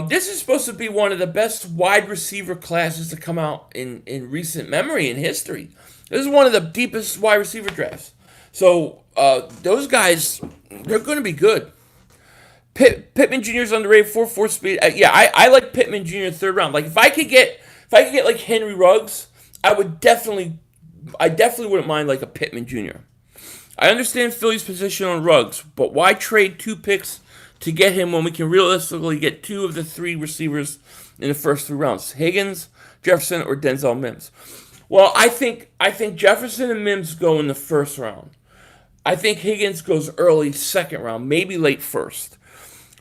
This is supposed to be one of the best wide receiver classes to come out in recent memory in history. This is one of the deepest wide receiver drafts. So those guys, they're going to be good. Pittman Jr. is underrated, 4.4 speed. Yeah, I like Pittman Jr. third round. Like if I could get like Henry Ruggs, I definitely wouldn't mind like a Pittman Jr. I understand Philly's position on Ruggs, but why trade 2 picks to get him when we can realistically get 2 of the 3 receivers in the first 3 rounds? Higgins, Jefferson, or Denzel Mims? Well, I think Jefferson and Mims go in the first round. I think Higgins goes early second round, maybe late first.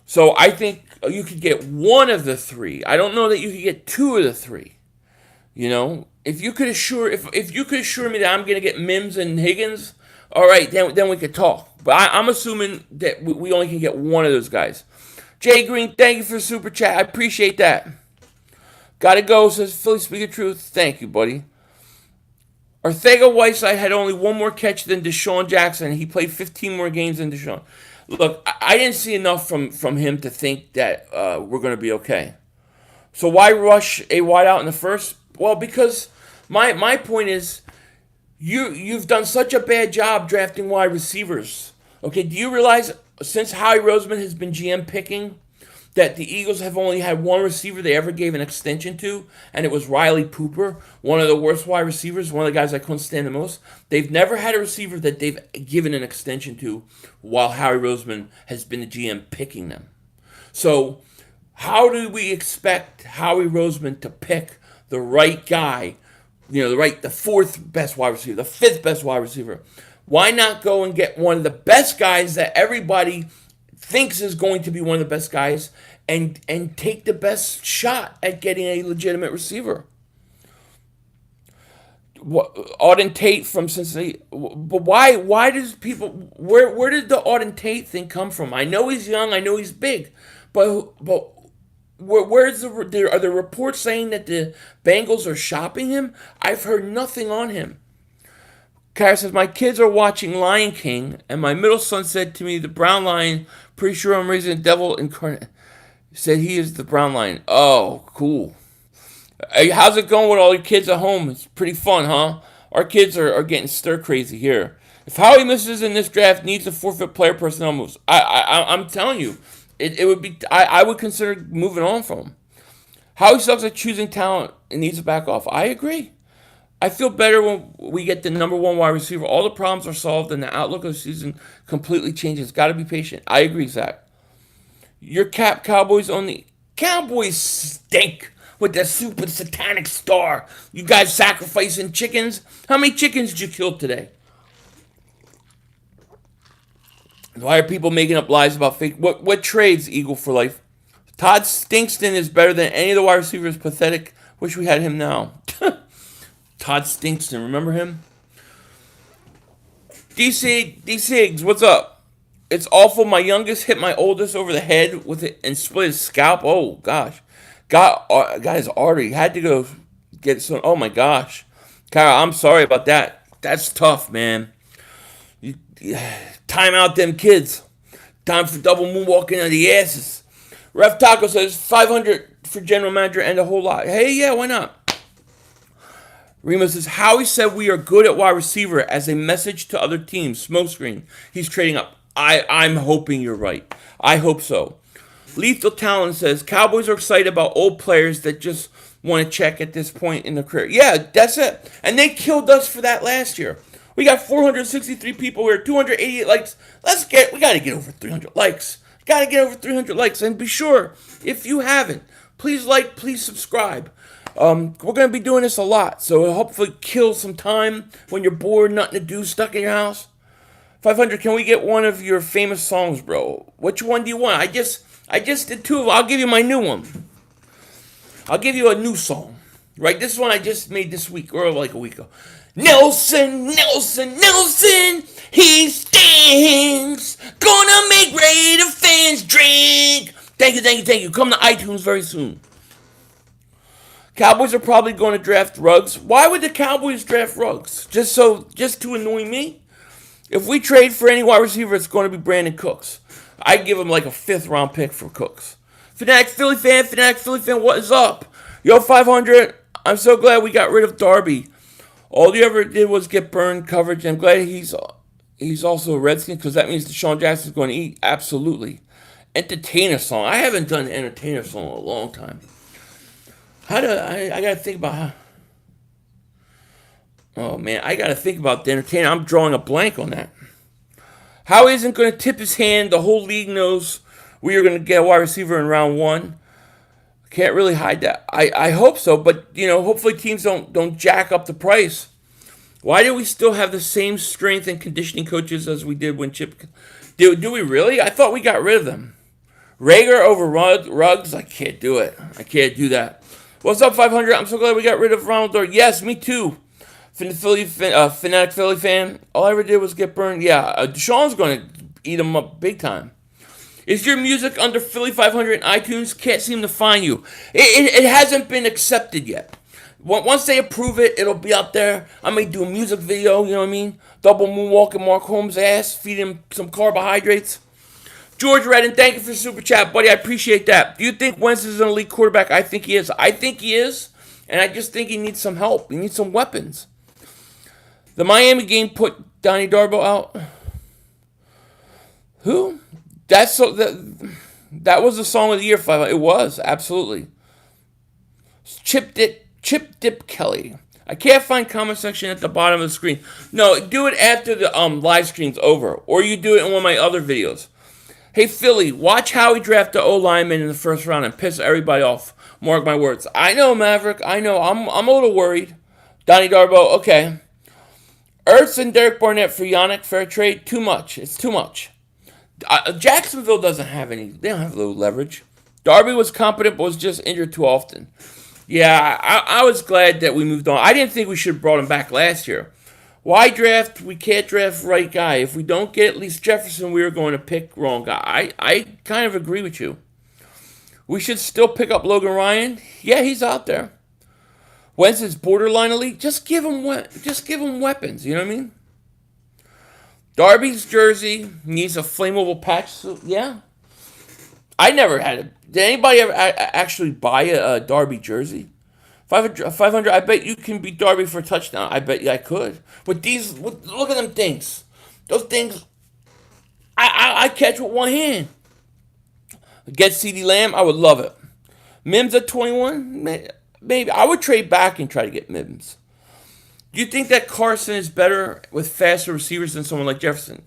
So I think you could get 1 of the 3. I don't know that you could get 2 of the 3. You know, if you could assure me that I'm going to get Mims and Higgins, all right, then we could talk. But I'm assuming that we only can get 1 of those guys. Jay Green, thank you for the super chat. I appreciate that. Gotta go, says Philly Speak of Truth. Thank you, buddy. Arcega-Whiteside had only 1 more catch than Deshaun Jackson. He played 15 more games than Deshaun. Look, I didn't see enough from him to think that we're going to be okay. So why rush a wideout in the first? Well, because my point is, you've done such a bad job drafting wide receivers. Okay, do you realize since Howie Roseman has been GM picking that the Eagles have only had 1 receiver they ever gave an extension to, and it was Riley Pooper, one of the worst wide receivers, one of the guys I couldn't stand the most. They've never had a receiver that they've given an extension to while Howie Roseman has been the GM picking them. So how do we expect Howie Roseman to pick the right guy, the 4th best wide receiver, the 5th best wide receiver? Why not go and get one of the best guys that everybody thinks is going to be one of the best guys and take the best shot at getting a legitimate receiver? Auden Tate from Cincinnati. But why does people, where did the Auden Tate thing come from? I know he's young, I know he's big, but where's are there reports saying that the Bengals are shopping him? I've heard nothing on him. Kara says, my kids are watching Lion King, and my middle son said to me, the brown lion, pretty sure I'm raising a devil incarnate. Said he is the brown lion. Oh, cool. Hey, how's it going with all your kids at home? It's pretty fun, huh? Our kids are getting stir crazy here. If Howie misses in this draft, needs to forfeit player personnel moves. I'm telling you, it would be. I would consider moving on from him. Howie sucks at choosing talent and needs to back off. I agree. I feel better when we get the number 1 wide receiver. All the problems are solved and the outlook of the season completely changes. Got to be patient. I agree, Zach. Your Cowboys only. Cowboys stink with the super satanic star. You guys sacrificing chickens? How many chickens did you kill today? Why are people making up lies about fake? What trades Eagle for life? Todd Stinkston is better than any of the wide receivers. Pathetic. Wish we had him now. Todd Stinkston, remember him? D-Sigs, what's up? It's awful. My youngest hit my oldest over the head with it and split his scalp. Oh, gosh. Got his artery. Had to go get some. Oh, my gosh. Kyle, I'm sorry about that. That's tough, man. Time out them kids. Time for double moonwalking on the asses. Ref Taco says 500 for general manager and a whole lot. Hey, yeah, why not? Rima says, Howie said we are good at wide receiver as a message to other teams. Smokescreen. He's trading up. I'm hoping you're right. I hope so. Lethal Talent says, Cowboys are excited about old players that just want to check at this point in their career. Yeah, that's it. And they killed us for that last year. We got 463 people here, 288 likes. We got to get over 300 likes. Got to get over 300 likes. And be sure, if you haven't, please like, please subscribe. We're going to be doing this a lot, so it'll hopefully kill some time when you're bored, nothing to do, stuck in your house. 500, can we get one of your famous songs, bro? Which one do you want? I just did 2 of them. I'll give you my new one. I'll give you a new song. Right? This one I just made this week, or like a week ago. Nelson, Nelson, Nelson, he stinks. Gonna make Raider fans drink. Thank you. Come to iTunes very soon. Cowboys are probably going to draft Ruggs. Why would the Cowboys draft Ruggs? Just to annoy me? If we trade for any wide receiver, it's going to be Brandon Cooks. I'd give him like a 5th round pick for Cooks. Fanatic Philly fan, what is up? Yo, 500. I'm so glad we got rid of Darby. All you ever did was get burned coverage. I'm glad he's also a Redskin because that means Deshaun Jackson's going to eat. Absolutely. Entertainer song. I haven't done an entertainer song in a long time. I got to think about how. Oh, man. I got to think about the entertainer. I'm drawing a blank on that. Howie isn't going to tip his hand. The whole league knows we are going to get a wide receiver in round 1. Can't really hide that. I hope so, but, hopefully teams don't jack up the price. Why do we still have the same strength and conditioning coaches as we did when Chip... Do we really? I thought we got rid of them. Rager over Ruggs? I can't do it. I can't do that. What's up, 500? I'm so glad we got rid of Ronald Darby. Yes, me too. Fanatic Philly fan. All I ever did was get burned. Yeah, Deshaun's going to eat him up big time. Is your music under Philly 500 in iTunes? Can't seem to find you. It hasn't been accepted yet. Once they approve it, it'll be out there. I may do a music video, you know what I mean? Double moonwalking Mark Holmes' ass, feed him some carbohydrates. George Redden, thank you for the super chat, buddy. I appreciate that. Do you think Wentz is an elite quarterback? I think he is. And I just think he needs some help. He needs some weapons. The Miami game put Donnie Darbo out. Who? That was the song of the year. It was, absolutely. Chip Dip Kelly. I can't find comment section at the bottom of the screen. No, do it after the live stream's over. Or you do it in one of my other videos. Hey, Philly, watch how we draft the O-lineman in the first round and piss everybody off. Mark my words. I know, Maverick. I know. I'm a little worried. Donnie Darbo, okay. Ertz and Derek Barnett for Yannick. Fair trade. Too much. It's too much. Jacksonville doesn't have any. They don't have low leverage. Darby was competent but was just injured too often. Yeah, I was glad that we moved on. I didn't think we should have brought him back last year. Why draft? We can't draft right guy. If we don't get at least Jefferson, we are going to pick wrong guy. I kind of agree with you. We should still pick up Logan Ryan. Yeah, he's out there. Wentz is borderline elite. Just give him weapons. You know what I mean? Darby's jersey needs a flammable patch suit. Yeah. I never had it. Did anybody ever actually buy a Darby jersey? 500, I bet you can beat Darby for a touchdown. I bet you I could. But look at them things. Those things, I catch with one hand. Get CeeDee Lamb, I would love it. Mims at 21, maybe. I would trade back and try to get Mims. Do you think that Carson is better with faster receivers than someone like Jefferson?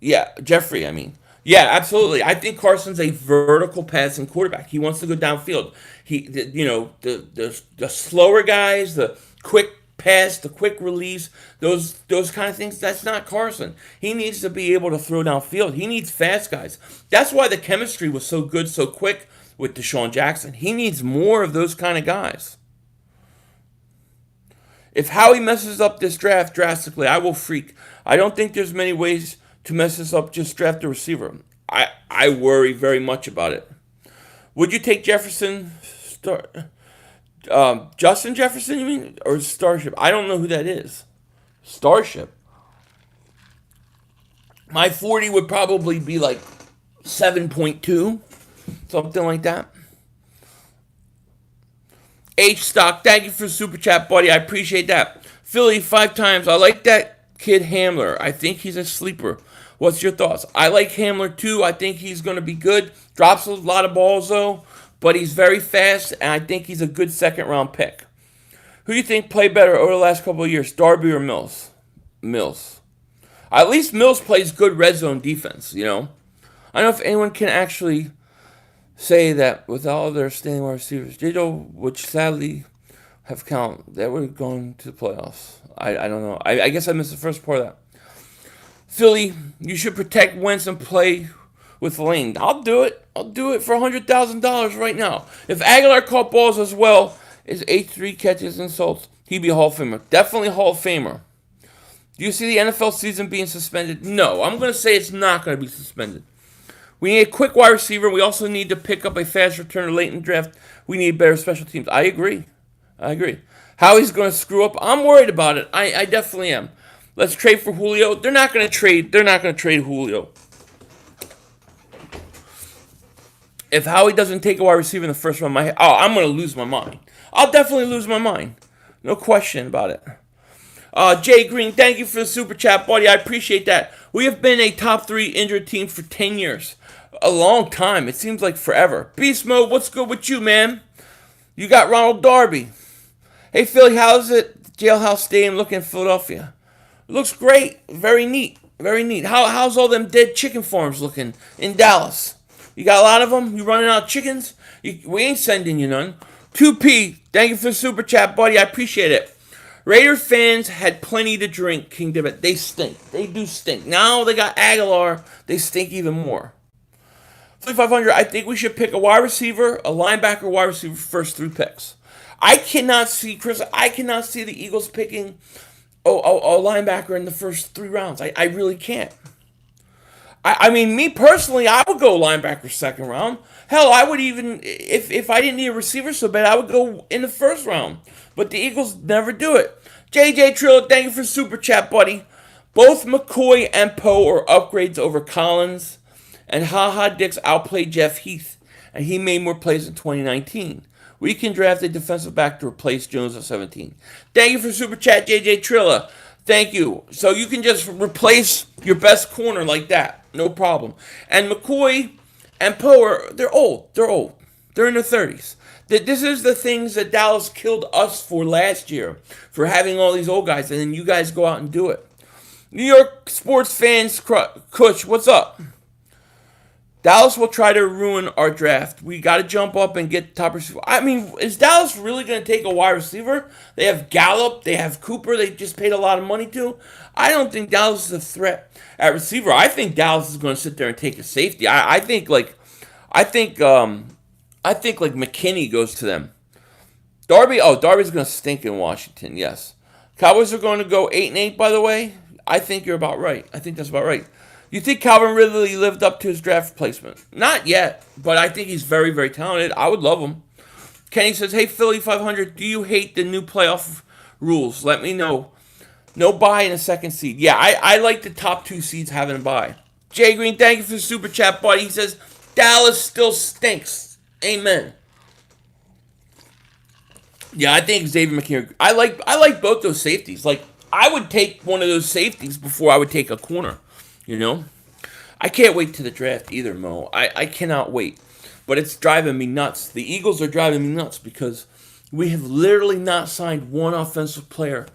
Yeah, Jeffrey, I mean. Yeah, absolutely. I think Carson's a vertical passing quarterback. He wants to go downfield. The slower guys, the quick pass, the quick release, those kind of things, that's not Carson. He needs to be able to throw downfield. He needs fast guys. That's why the chemistry was so good, so quick with Deshaun Jackson. He needs more of those kind of guys. If Howie messes up this draft drastically, I will freak. I don't think there's many ways to mess this up. Just draft a receiver. I worry very much about it. Would you take Jefferson? Justin Jefferson, you mean? Or Starship? I don't know who that is. Starship? My 40 would probably be like 7.2. Something like that. H-Stock, thank you for the super chat, buddy. I appreciate that. Philly, 5 times. I like that kid Hamler. I think he's a sleeper. What's your thoughts? I like Hamler too. I think he's going to be good. Drops a lot of balls though, but he's very fast, and I think he's a good second-round pick. Who do you think played better over the last couple of years, Darby or Mills? Mills. At least Mills plays good red zone defense, you know. I don't know if anyone can actually say that with all their standing wide receivers. Jado, which sadly have count, that we're going to the playoffs. I don't know. I guess I missed the first part of that. Philly, you should protect Wentz and play with Lane. I'll do it. I'll do it for $100,000 right now. If Aguilar caught balls as well as 83 catches and salts, he'd be a Hall of Famer. Definitely Hall of Famer. Do you see the NFL season being suspended? No. I'm going to say it's not going to be suspended. We need a quick wide receiver. We also need to pick up a fast returner late in the draft. We need better special teams. I agree. I agree. How he's going to screw up, I'm worried about it. I definitely am. Let's trade for Julio. They're not going to trade. They're not going to trade Julio. If Howie doesn't take a wide receiver in the first round, I'm going to lose my mind. I'll definitely lose my mind. No question about it. Jay Green, thank you for the super chat, buddy. I appreciate that. We have been a top 3 injured team for 10 years. A long time. It seems like forever. Beast Mode, what's good with you, man? You got Ronald Darby. Hey, Philly, how's it? Jailhouse Stadium looking in Philadelphia? It looks great. Very neat. Very neat. How's all them dead chicken farms looking in Dallas? You got a lot of them? You running out of chickens? We ain't sending you none. 2P, thank you for the super chat, buddy. I appreciate it. Raiders fans had plenty to drink, King David. They stink. They do stink. Now they got Aguilar. They stink even more. 3,500, I think we should pick a wide receiver, a linebacker, wide receiver first 3 picks. I cannot see the Eagles picking a linebacker in the first 3 rounds. I really can't. I mean, me personally, I would go linebacker second round. Hell, I would even, if I didn't need a receiver so bad, I would go in the first round. But the Eagles never do it. JJ Trillo, thank you for super chat, buddy. Both McCoy and Poe are upgrades over Collins, and HaHa Dix outplayed Jeff Heath, and he made more plays in 2019. We can draft a defensive back to replace Jones at 17. Thank you for super chat, JJ Trilla. Thank you. So you can just replace your best corner like that. No problem. And McCoy and Poe, they're old. They're old. They're in their 30s. This is the things that Dallas killed us for last year, for having all these old guys, and then you guys go out and do it. New York sports fans, Kush, what's up? Dallas will try to ruin our draft. We got to jump up and get top receiver. I mean, is Dallas really going to take a wide receiver? They have Gallup. They have Cooper. They just paid a lot of money to. I don't think Dallas is a threat at receiver. I think Dallas is going to sit there and take a safety. I think McKinney goes to them. Darby's going to stink in Washington. Yes. Cowboys are going to go 8-8. By the way, I think you're about right. I think that's about right. You think Calvin Ridley lived up to his draft placement? Not yet, but I think he's very, very talented. I would love him. Kenny says, hey, Philly 500, do you hate the new playoff rules? Let me know. No bye in a second seed. Yeah, I like the top 2 seeds having a bye. Jay Green, thank you for the super chat, buddy. He says, Dallas still stinks. Amen. Yeah, I think Xavier McKinney. I like both those safeties. Like, I would take one of those safeties before I would take a corner. You know? I can't wait to the draft either, Mo. I cannot wait. But it's driving me nuts. The Eagles are driving me nuts because we have literally not signed one offensive player.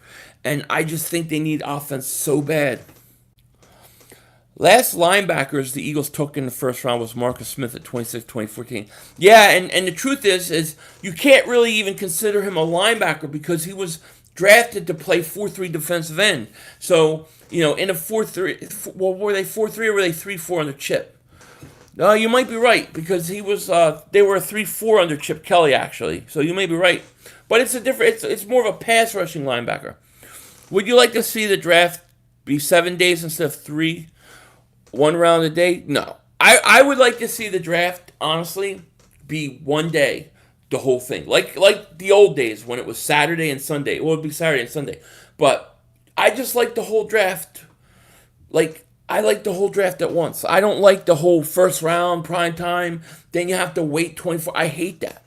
And I just think they need offense so bad. Last linebackers the Eagles took in the first round was Marcus Smith at 26, 2014. Yeah, and the truth is you can't really even consider him a linebacker because he was drafted to play 4-3 defensive end. So, in a 4-3, well, were they 4-3 or were they 3-4 under Chip? No, you might be right because he was. They were a 3-4 under Chip Kelly actually. So you may be right, but it's more of a pass rushing linebacker. Would you like to see the draft be 7 days instead of 3, 1 round a day? No, I would like to see the draft honestly be 1 day. The whole thing, like the old days when it was Saturday and Sunday. Well, it would be Saturday and Sunday, but I just like the whole draft. Like I like the whole draft at once. I don't like the whole first round prime time. Then you have to wait 24. I hate that.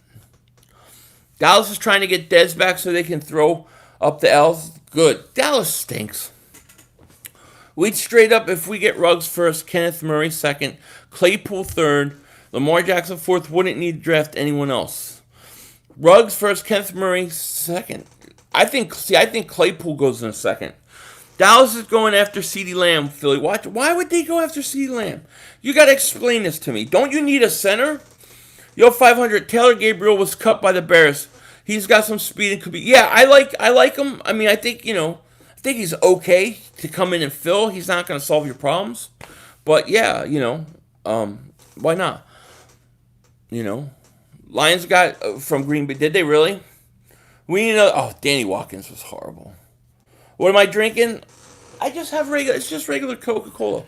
Dallas is trying to get Dez back so they can throw up the L's. Good. Dallas stinks. We'd straight up if we get Ruggs first, Kenneth Murray second, Claypool third, Lamar Jackson fourth. Wouldn't need to draft anyone else. Ruggs first, Kenneth Murray second. I think Claypool goes in a second. Dallas is going after CeeDee Lamb, Philly. Why would they go after CeeDee Lamb? You got to explain this to me. Don't you need a center? Yo, 500, Taylor Gabriel was cut by the Bears. He's got some speed and could be. Yeah, I like him. I mean, I think he's okay to come in and fill. He's not going to solve your problems. But yeah, why not? Lions got from Green Bay. Did they really? We need another. Oh, Danny Watkins was horrible. What am I drinking? I just have regular. It's just regular Coca-Cola.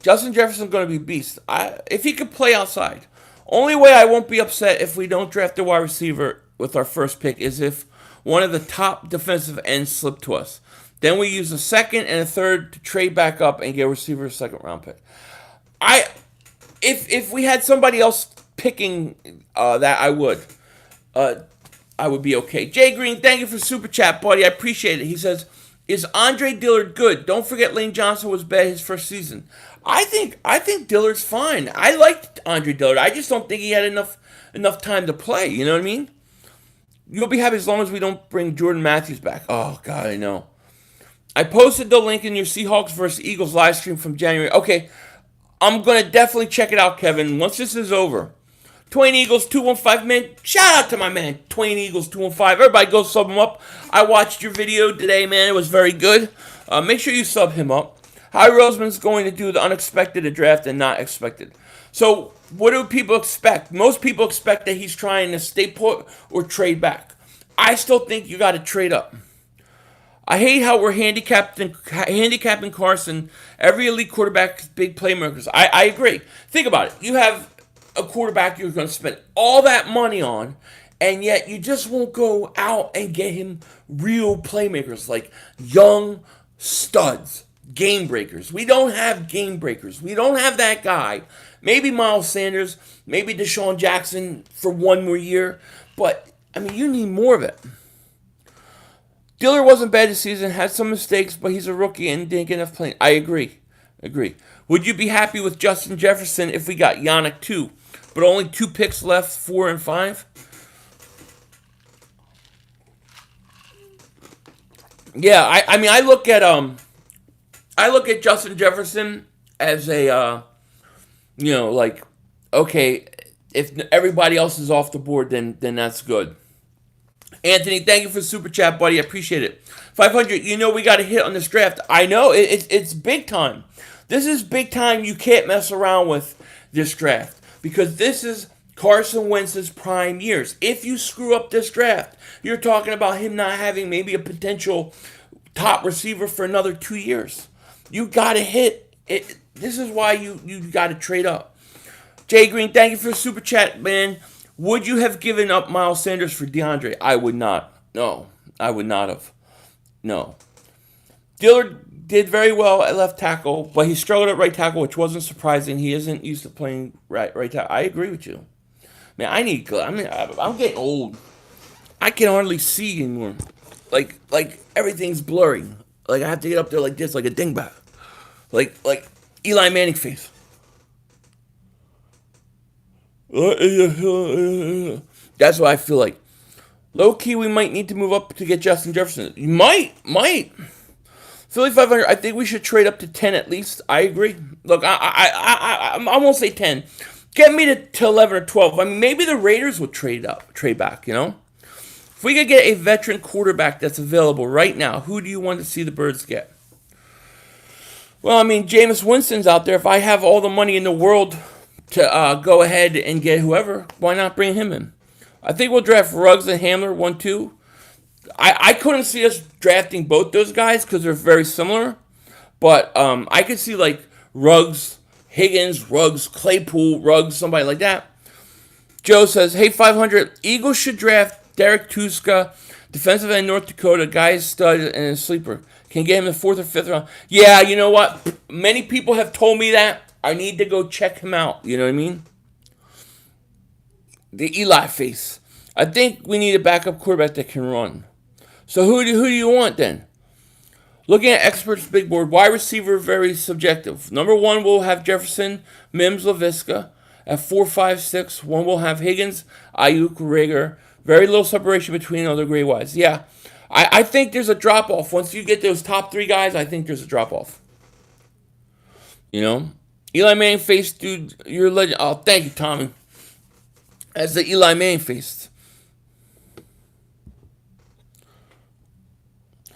Justin Jefferson's going to be a beast. If he could play outside. Only way I won't be upset if we don't draft a wide receiver with our first pick is if one of the top defensive ends slipped to us. Then we use a second and a third to trade back up and get a receiver a second round pick. I if we had somebody else picking that, I would be okay. Jay Green, thank you for super chat, buddy. I appreciate it. He says, "Is Andre Dillard good? Don't forget Lane Johnson was bad his first season." I think Dillard's fine. I liked Andre Dillard. I just don't think he had enough time to play. You know what I mean? You'll be happy as long as we don't bring Jordan Matthews back. Oh God, I know. I posted the link in your Seahawks versus Eagles live stream from January. Okay, I'm gonna definitely check it out, Kevin. Once this is over. Twain Eagles 215, man. Shout out to my man, Twain Eagles 215. Everybody go sub him up. I watched your video today, man. It was very good. Make sure you sub him up. Howie Roseman's going to do the unexpected at draft and not expected. So what do people expect? Most people expect that he's trying to stay put or trade back. I still think you got to trade up. I hate how we're handicapping Carson. Every elite quarterback is big playmakers. I agree. Think about it. You have a quarterback you're going to spend all that money on, and yet you just won't go out and get him real playmakers like young studs, game breakers. We don't have game breakers. We don't have that guy. Maybe Miles Sanders, maybe Deshaun Jackson for one more year, but I mean, you need more of it. Dillard wasn't bad this season, had some mistakes, but he's a rookie and didn't get enough playing. I agree. Would you be happy with Justin Jefferson if we got Yannick too, but only 2 picks left, 4 and 5? Yeah, I mean, I look at Justin Jefferson as a, like, okay, if everybody else is off the board, then that's good. Anthony, thank you for the super chat, buddy. I appreciate it. 500, we got to hit on this draft. I know, it's big time. This is big time. You can't mess around with this draft because this is Carson Wentz's prime years. If you screw up this draft, you're talking about him not having maybe a potential top receiver for another 2 years. You got to hit it. This is why you got to trade up. Jay Green, thank you for the super chat, man. Would you have given up Miles Sanders for DeAndre? I would not. No, I would not have. No. Dillard did very well at left tackle, but he struggled at right tackle, which wasn't surprising. He isn't used to playing right tackle. I agree with you. Man, I'm getting old. I can hardly see anymore. Like everything's blurry. Like I have to get up there like this, like a dingbat. Like Eli Manning face. That's what I feel like. Low key, we might need to move up to get Justin Jefferson. You might. Philly 500. I think we should trade up to 10 at least. I agree. Look, I won't say 10. Get me to 11 or 12. I mean, maybe the Raiders would trade back. If we could get a veteran quarterback that's available right now, who do you want to see the Birds get? Well, I mean, Jameis Winston's out there. If I have all the money in the world to go ahead and get whoever, why not bring him in? I think we'll draft Ruggs and Hamler 1-2. I couldn't see us drafting both those guys because they're very similar. But I could see like Ruggs, Higgins, Ruggs, Claypool, Ruggs, somebody like that. Joe says, hey, 500, Eagles should draft Derek Tuska, defensive end North Dakota, guy stud and a sleeper. Can get him the 4th or 5th round. Yeah, you know what? Many people have told me that. I need to go check him out. You know what I mean? The Eli face. I think we need a backup quarterback that can run. So who do you want then? Looking at experts' big board, wide receiver, very subjective. Number 1 will have Jefferson, Mims, LaVisca. At 4, 5, 6, 1 will have Higgins, Ayuk, Rager. Very little separation between other grade wise. Yeah, I think there's a drop-off. Once you get those top 3 guys, I think there's a drop-off. Eli Manning face, dude, you're a legend. Oh, thank you, Tommy. As the Eli Manning face.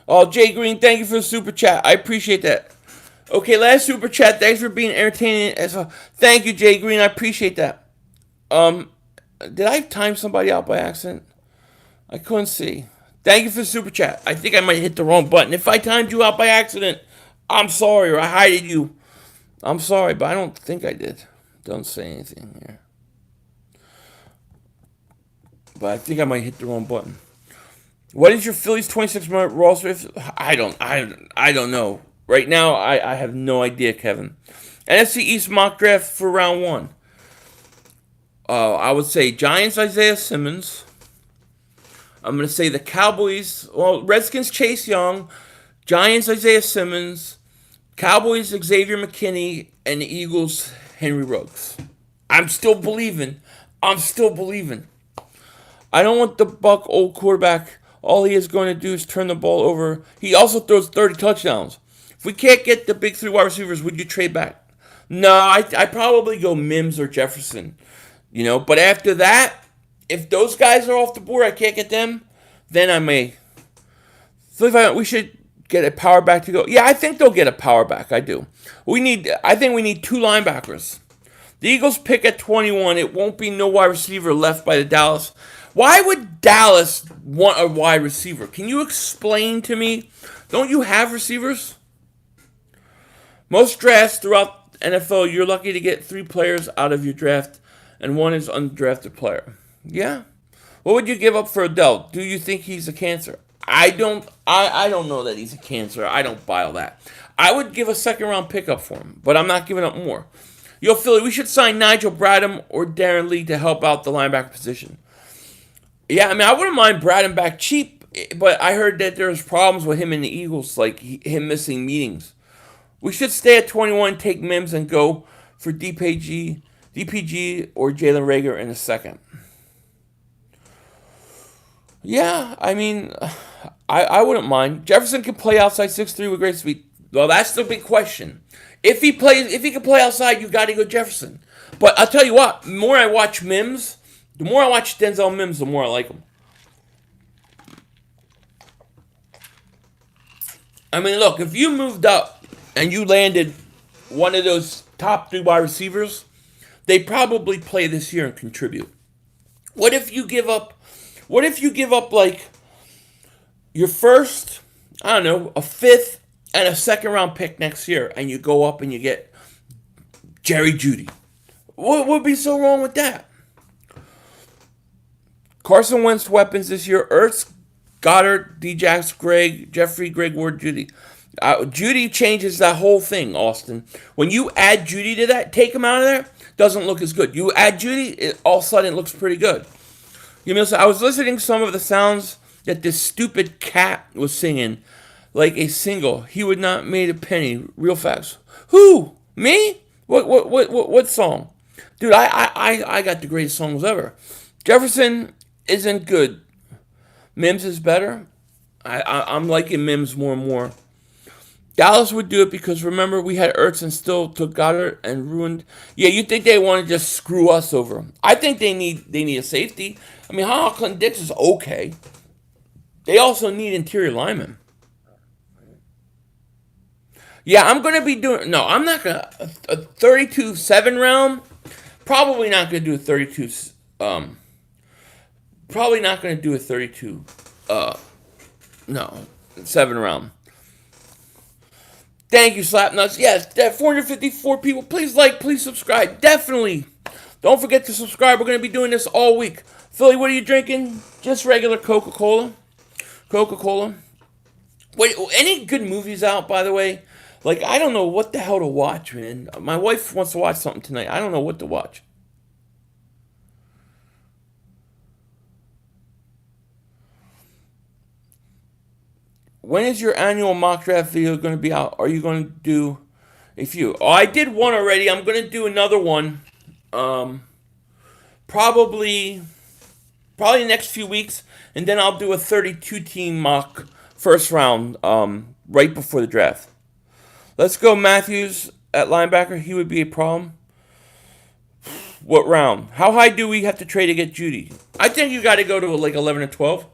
Oh, Jay Green, thank you for the super chat. I appreciate that. Okay, last super chat. Thanks for being entertaining as well. Thank you, Jay Green. I appreciate that. Did I time somebody out by accident? I couldn't see. Thank you for the super chat. I think I might hit the wrong button. If I timed you out by accident, I'm sorry, or I hided you. I'm sorry, but I don't think I did. Don't say anything here. but I think I might hit the wrong button. What is your Phillies 26-minute Raw Swift? I don't know. Right now, I have no idea, Kevin. NFC East mock draft for round one. I would say Giants, Isaiah Simmons. I'm going to say the Cowboys, well, Redskins, Chase Young. Giants, Isaiah Simmons. Cowboys, Xavier McKinney. And the Eagles, Henry Ruggs. I'm still believing. I don't want the Buck old quarterback. All he is going to do is turn the ball over. He also throws 30 touchdowns. If we can't get the big three wide receivers, would you trade back? No, I probably go Mims or Jefferson. But after that, if those guys are off the board, I can't get them, then I may. So we should get a power back to go. Yeah, I think they'll get a power back. I do. I think we need 2 linebackers. The Eagles pick at 21. It won't be no wide receiver left by the Dallas. Why would Dallas want a wide receiver? Can you explain to me? Don't you have receivers? Most drafts throughout NFL, you're lucky to get 3 players out of your draft, and 1 is undrafted player. Yeah. What would you give up for Odell? Do you think he's a cancer? I don't know that he's a cancer. I don't buy all that. I would give a second-round pickup for him, but I'm not giving up more. Yo, Philly, we should sign Nigel Bradham or Darren Lee to help out the linebacker position. Yeah, I wouldn't mind Bradham back cheap, but I heard that there's problems with him and the Eagles, like him missing meetings. We should stay at 21, take Mims, and go for DPG or Jalen Reagor in a second. Yeah, I wouldn't mind. Jefferson can play outside 6'3" with great speed. Well, that's the big question. If he can play outside, you got to go Jefferson. But I'll tell you what, the more I watch Mims, the more I watch Denzel Mims, the more I like him. Look, if you moved up and you landed one of those top 3 wide receivers, they probably play this year and contribute. What if you give up like your first, I don't know, a 5th and a second-round pick next year, and you go up and you get Jerry Jeudy? What would be so wrong with that? Carson Wentz weapons this year: Ertz, Goddard, Djax, Jeffrey, Greg Ward, Jeudy. Jeudy changes that whole thing, Austin. When you add Jeudy to that, take him out of there, doesn't look as good. You add Jeudy, all of a sudden it looks pretty good. I was listening to some of the sounds that this stupid cat was singing, like a single. He would not made a penny. Real facts. Who? Me? What song? Dude, I got the greatest songs ever. Jefferson isn't good. Mims is better. I'm liking Mims more and more. Dallas would do it because, remember, we had Ertz and still took Goddard and ruined. Yeah, you think they want to just screw us over? I think they need a safety. Clinton Dix is okay. They also need interior linemen. Yeah, I'm going to be doing... No, I'm not going to... A 32 7 round? Probably not going to do a 32... Probably not going to do a 32... No, 7 round. Thank you, Slapnuts. Yes, 454 people. Please like, please subscribe. Definitely. Don't forget to subscribe. We're going to be doing this all week. Philly, what are you drinking? Just regular Coca-Cola. Wait, any good movies out, by the way? I don't know what the hell to watch, man. My wife wants to watch something tonight. I don't know what to watch. When is your annual mock draft video going to be out? Are you going to do a few? Oh, I did one already. I'm going to do another one. Probably the next few weeks. And then I'll do a 32-team mock first round right before the draft. Let's go Matthews at linebacker. He would be a problem. What round? How high do we have to trade to get Jeudy? I think you got to go to 11 or 12.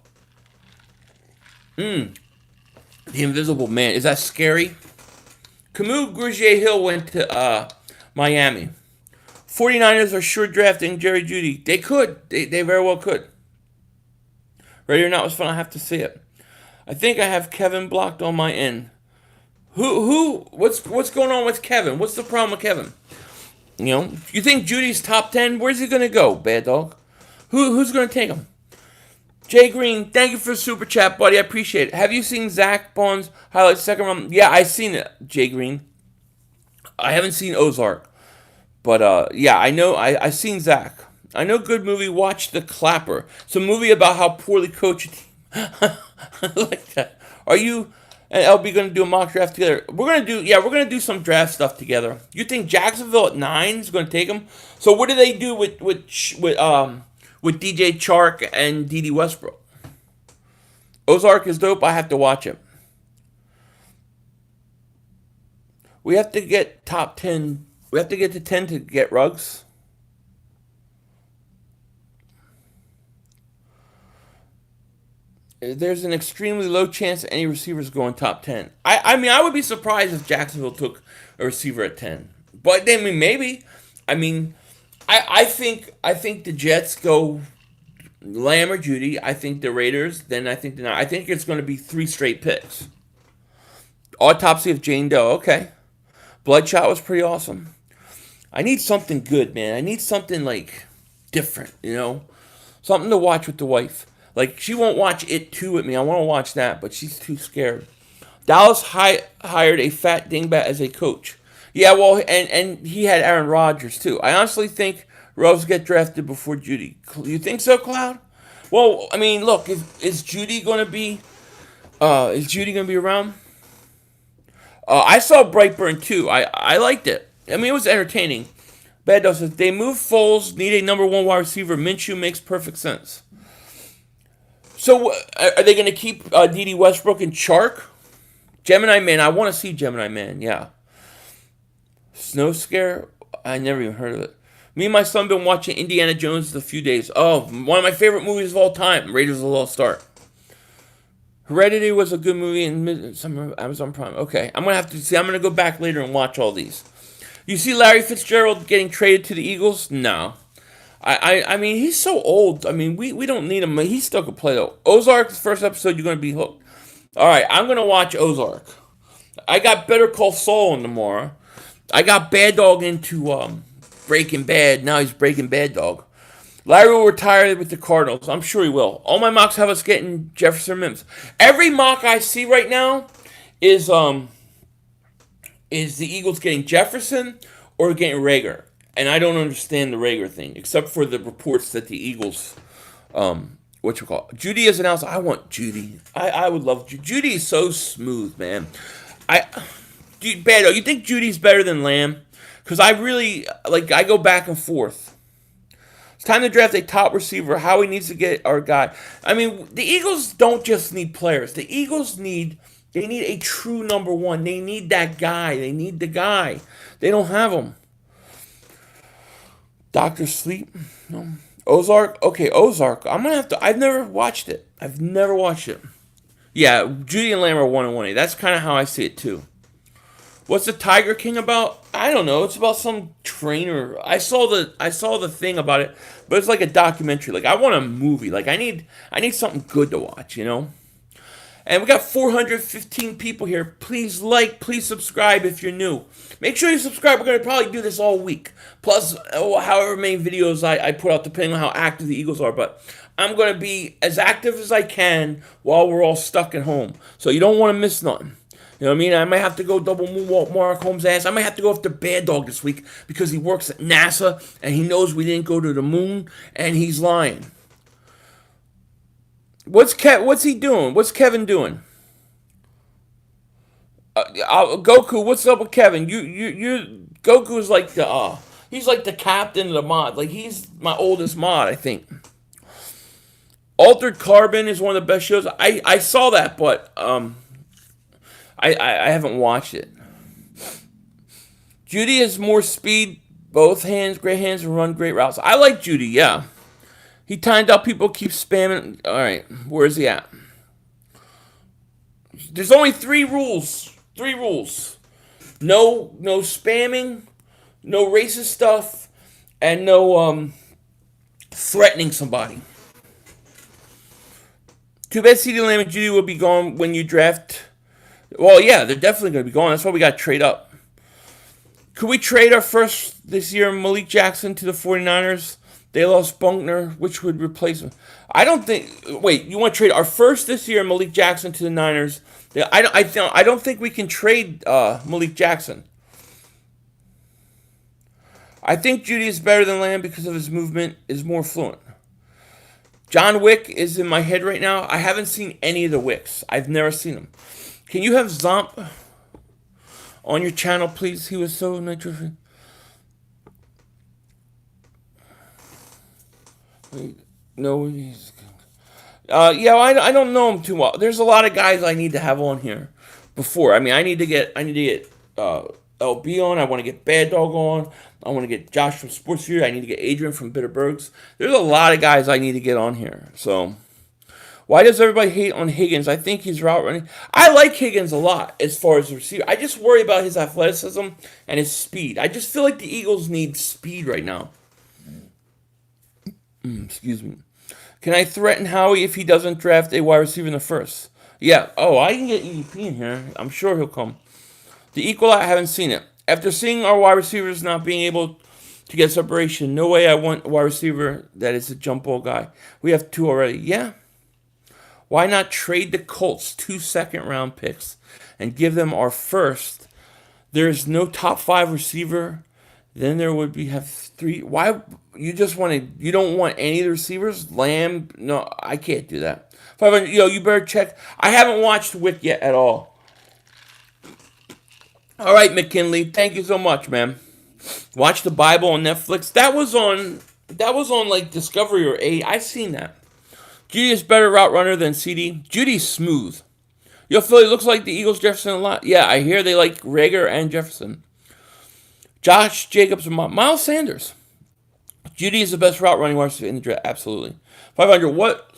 The Invisible Man. Is that scary? Camus Grugier-Hill went to Miami. 49ers are sure drafting Jerry Jeudy. They could. They very well could. Ready or not was fun. I have to see it. I think I have Kevin blocked on my end. What's going on with Kevin? What's the problem with Kevin? You think Judy's top 10? Where's he going to go, bad dog? Who's going to take him? Jay Green, thank you for the super chat, buddy. I appreciate it. Have you seen Zach Bond's highlights second round? Yeah, I seen it, Jay Green. I haven't seen Ozark, but yeah, I know. I seen Zach. I know. Good movie. Watch The Clapper. It's a movie about how poorly coached. I like that. Are you and LB going to do a mock draft together? We're gonna do. Yeah, we're gonna do some draft stuff together. You think Jacksonville at 9 is going to take him? So what do they do with DJ Chark and D.D. Westbrook? Ozark is dope. I have to watch it. We have to get top 10. We have to get to 10 to get Ruggs. There's an extremely low chance that any receivers going top 10. I mean, I would be surprised if Jacksonville took a receiver at 10. But I mean, maybe. I mean, I think the Jets go Lamb or Judy. I think the Raiders. Then I think I think it's going to be 3 straight picks. Autopsy of Jane Doe. Okay. Bloodshot was pretty awesome. I need something good, man. I need something like different, you know? Something to watch with the wife. Like, she won't watch It 2 with me. I want to watch that, but she's too scared. Dallas hired a fat dingbat as a coach. Yeah, well, and he had Aaron Rodgers, too. I honestly think Rose get drafted before Judy. You think so, Cloud? Well, I mean, look, is Judy going to be around? I saw Brightburn, too. I liked it. I mean, it was entertaining. Bad Dog says, they move Foles, need a number 1 wide receiver. Minshew makes perfect sense. So, are they going to keep D.D. Westbrook and Chark? Gemini Man. I want to see Gemini Man, yeah. Snow Scare? I never even heard of it. Me and my son been watching Indiana Jones a few days. Oh, one of my favorite movies of all time. Raiders of the Lost Ark. Heredity was a good movie in some Amazon Prime. Okay, I'm going to have to see. I'm going to go back later and watch all these. You see Larry Fitzgerald getting traded to the Eagles? No. I mean, he's so old. I mean, we don't need him. He still could play, though. Ozark, the first episode, you're going to be hooked. All right, I'm going to watch Ozark. I got Better Call Saul in tomorrow. I got Bad Dog into Breaking Bad. Now he's Breaking Bad Dog. Larry will retire with the Cardinals. I'm sure he will. All my mocks have us getting Jefferson Mims. Every mock I see right now is the Eagles getting Jefferson or getting Rager. And I don't understand the Rager thing, except for the reports that the Eagles, Judy is announced. I want Judy. I would love Judy. Judy is so smooth, man. You think Judy's better than Lamb? Because I go back and forth. It's time to draft a top receiver. Howie needs to get our guy. I mean, the Eagles don't just need players. The Eagles need a true number 1. They need that guy. They need the guy. They don't have him. Doctor Sleep? No. Ozark? Okay, Ozark. I'm going to have to... I've never watched it. Yeah, Judy and Lamb are 1-1. That's kind of how I see it, too. What's the Tiger King about? I don't know. It's about some trainer. I saw the thing about it, but it's like a documentary. Like, I want a movie. Like, I need something good to watch, you know? And we got 415 people here. Please please subscribe if you're new. Make sure you subscribe. We're going to probably do this all week. Plus, however many videos I put out, depending on how active the Eagles are. But I'm going to be as active as I can while we're all stuck at home. So you don't want to miss nothing. You know what I mean? I might have to go double moonwalk Mark Holmes' ass. I might have to go after Bad Dog this week because he works at NASA and he knows we didn't go to the moon and he's lying. What's he doing? What's Kevin doing? Goku, what's up with Kevin? Goku's like he's like the captain of the mod. Like, he's my oldest mod, I think. Altered Carbon is one of the best shows. I saw that, but I haven't watched it. Judy has more speed, both hands, great hands, and run great routes. I like Judy, yeah. He timed out, people keep spamming. All right, where is he at? There's only 3 rules. 3 rules. No spamming, no racist stuff, and no threatening somebody. Too bad CeeDee Lamb and Judy will be gone when you draft. Well, yeah, they're definitely going to be gone. That's why we got to trade up. Could we trade our first this year, Malik Jackson, to the 49ers? They lost Bunkner, which would replace him. I don't think. Wait, you want to trade our first this year, Malik Jackson, to the Niners? I don't think we can trade Malik Jackson. I think Judy is better than Lamb because of his movement is more fluent. John Wick is in my head right now. I haven't seen any of the Wicks. I've never seen them. Can you have Zomp on your channel, please? He was so interesting. No, yeah, I don't know him too well. There's a lot of guys I need to have on here before. I mean, I need to get LB on. I want to get Bad Dog on. I want to get Josh from Sports View. I need to get Adrian from Bitterbergs. There's a lot of guys I need to get on here. So, why does everybody hate on Higgins? I think he's route running. I like Higgins a lot as far as the receiver. I just worry about his athleticism and his speed. I just feel like the Eagles need speed right now. Excuse me. Can I threaten Howie if he doesn't draft a wide receiver in the first? Yeah. Oh, I can get EDP in here. I'm sure he'll come. The equal, I haven't seen it. After seeing our wide receivers not being able to get separation, no way I want a wide receiver that is a jump ball guy. We have 2 already. Yeah. Why not trade the Colts 2 second-round picks and give them our first? There is no top 5 receiver. Then there would be have 3. Why you don't want any of the receivers? Lamb? No, I can't do that. 500. You better check. I haven't watched Wick yet at all. All right, McKinley. Thank you so much, man. Watch the Bible on Netflix. That was on like Discovery or A. I've seen that. Judy is better route runner than CD. Judy's smooth. Philly looks like the Eagles Jefferson a lot. Yeah, I hear they like Rager and Jefferson. Josh Jacobs and Miles Sanders. Judy is the best route running wide receiver in the draft. Absolutely. 500.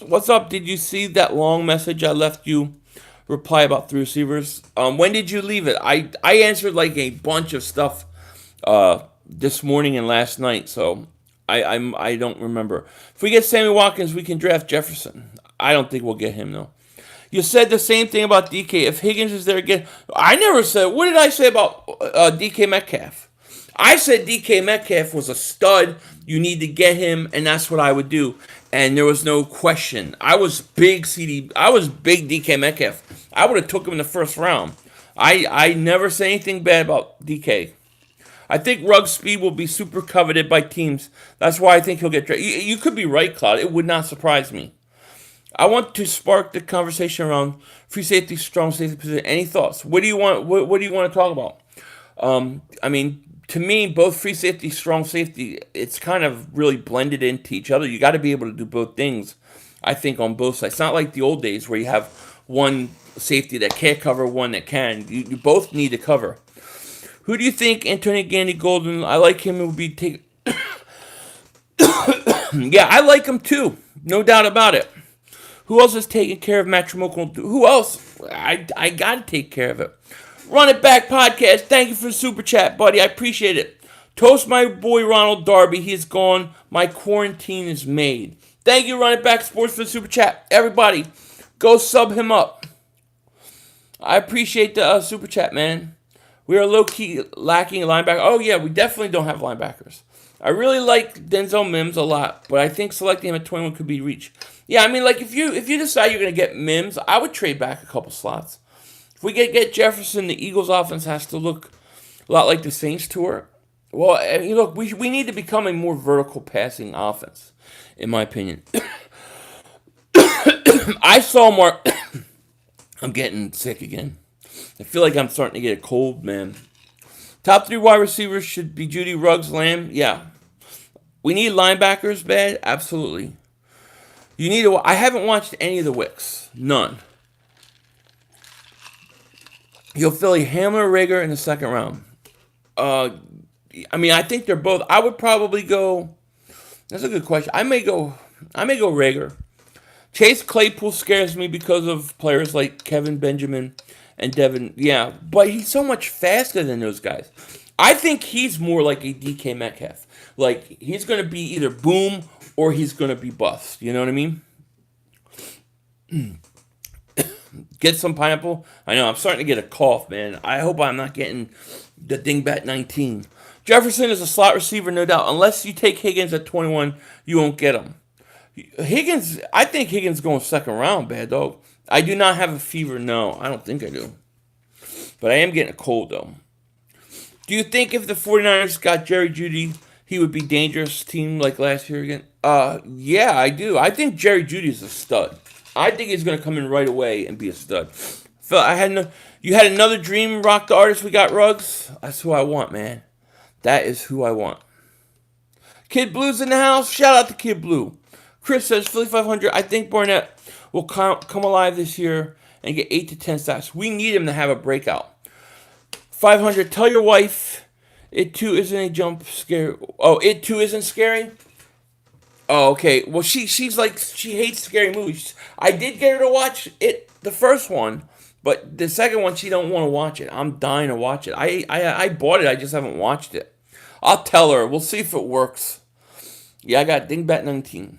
What's up? Did you see that long message I left you? Reply about 3 receivers. When did you leave it? I answered like a bunch of stuff this morning and last night, so I don't remember. If we get Sammy Watkins, we can draft Jefferson. I don't think we'll get him though. You said the same thing about DK. If Higgins is there again, I never said. What did I say about DK Metcalf? I said DK Metcalf was a stud. You need to get him, and that's what I would do. And there was no question. I was big DK Metcalf. I would have took him in the first round. I never say anything bad about DK. I think Ruggs' speed will be super coveted by teams. That's why I think he'll get drafted. You could be right, Claude. It would not surprise me. I want to spark the conversation around free safety, strong safety position. Any thoughts? What do you want? What do you want to talk about? I mean, to me, both free safety, strong safety, it's kind of really blended into each other. You got to be able to do both things, I think, on both sides. It's not like the old days where you have one safety that can't cover, one that can. You both need to cover. Who do you think Antonio Gandy Golden? I like him. It would be take. Yeah, I like him too. No doubt about it. Who else is taking care of matrimonial? Who else? I got to take care of it. Run It Back Podcast. Thank you for the super chat, buddy. I appreciate it. Toast my boy Ronald Darby. He is gone. My quarantine is made. Thank you, Run It Back Sports, for the super chat. Everybody, go sub him up. I appreciate the super chat, man. We are low-key lacking a linebacker. Oh, yeah, we definitely don't have linebackers. I really like Denzel Mims a lot, but I think selecting him at 21 could be reach. Yeah, I mean, like, if you decide you're going to get Mims, I would trade back a couple slots. If we get Jefferson, the Eagles' offense has to look a lot like the Saints tour. Well, look, we need to become a more vertical passing offense, in my opinion. I saw Mark. I'm getting sick again. I feel like I'm starting to get a cold, man. Top 3 wide receivers should be Judy, Ruggs, Lamb. Yeah. We need linebackers bad? Absolutely. You need to. I haven't watched any of the Wicks. None. You'll Philly Hamler, Rager in the second round. I mean, I think they're both. I would probably go. That's a good question. I may go Rager. Chase Claypool scares me because of players like Kevin Benjamin and Devin. Yeah, but he's so much faster than those guys. I think he's more like a DK Metcalf. Like, he's going to be either boom or he's going to be bust. You know what I mean? Get some pineapple. I know, I'm starting to get a cough, man. I hope I'm not getting the Dingbat 19. Jefferson is a slot receiver, no doubt. Unless you take Higgins at 21, you won't get him. Higgins, I think Higgins going second round, bad dog. I do not have a fever, no. I don't think I do. But I am getting a cold, though. Do you think if the 49ers got Jerry Jeudy, he would be dangerous team like last year again? Yeah, I do. I think Jerry Jeudy is a stud. I think he's going to come in right away and be a stud. Phil, you had another dream, Rock the Artist. We got Ruggs. That's who I want, man. That is who I want. Kid Blue's in the house. Shout out to Kid Blue. Chris says, Philly 500, I think Barnett will come alive this year and get 8 to 10 sacks. We need him to have a breakout. 500, tell your wife it too isn't a jump scare. Oh, it too isn't scary? Oh, okay. Well, she's like, she hates scary movies. I did get her to watch it, the first one, but the second one, she don't want to watch it. I'm dying to watch it. I bought it, I just haven't watched it. I'll tell her. We'll see if it works. Yeah, I got Dingbat 19.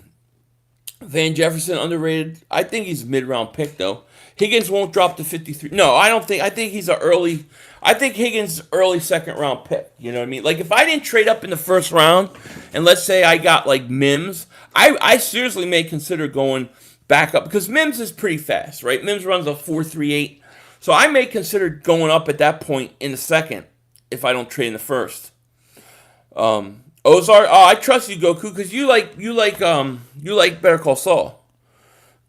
Van Jefferson, underrated. I think he's a mid-round pick, though. Higgins won't drop to 53. No, I don't think. I think he's I think Higgins early second-round pick. You know what I mean? Like, if I didn't trade up in the first round, and let's say I got, like, Mims, I seriously may consider going back up. Because Mims is pretty fast, right? Mims runs a 4.38. So I may consider going up at that point in the second if I don't trade in the first. Ozark, I trust you, Goku, because you like Better Call Saul.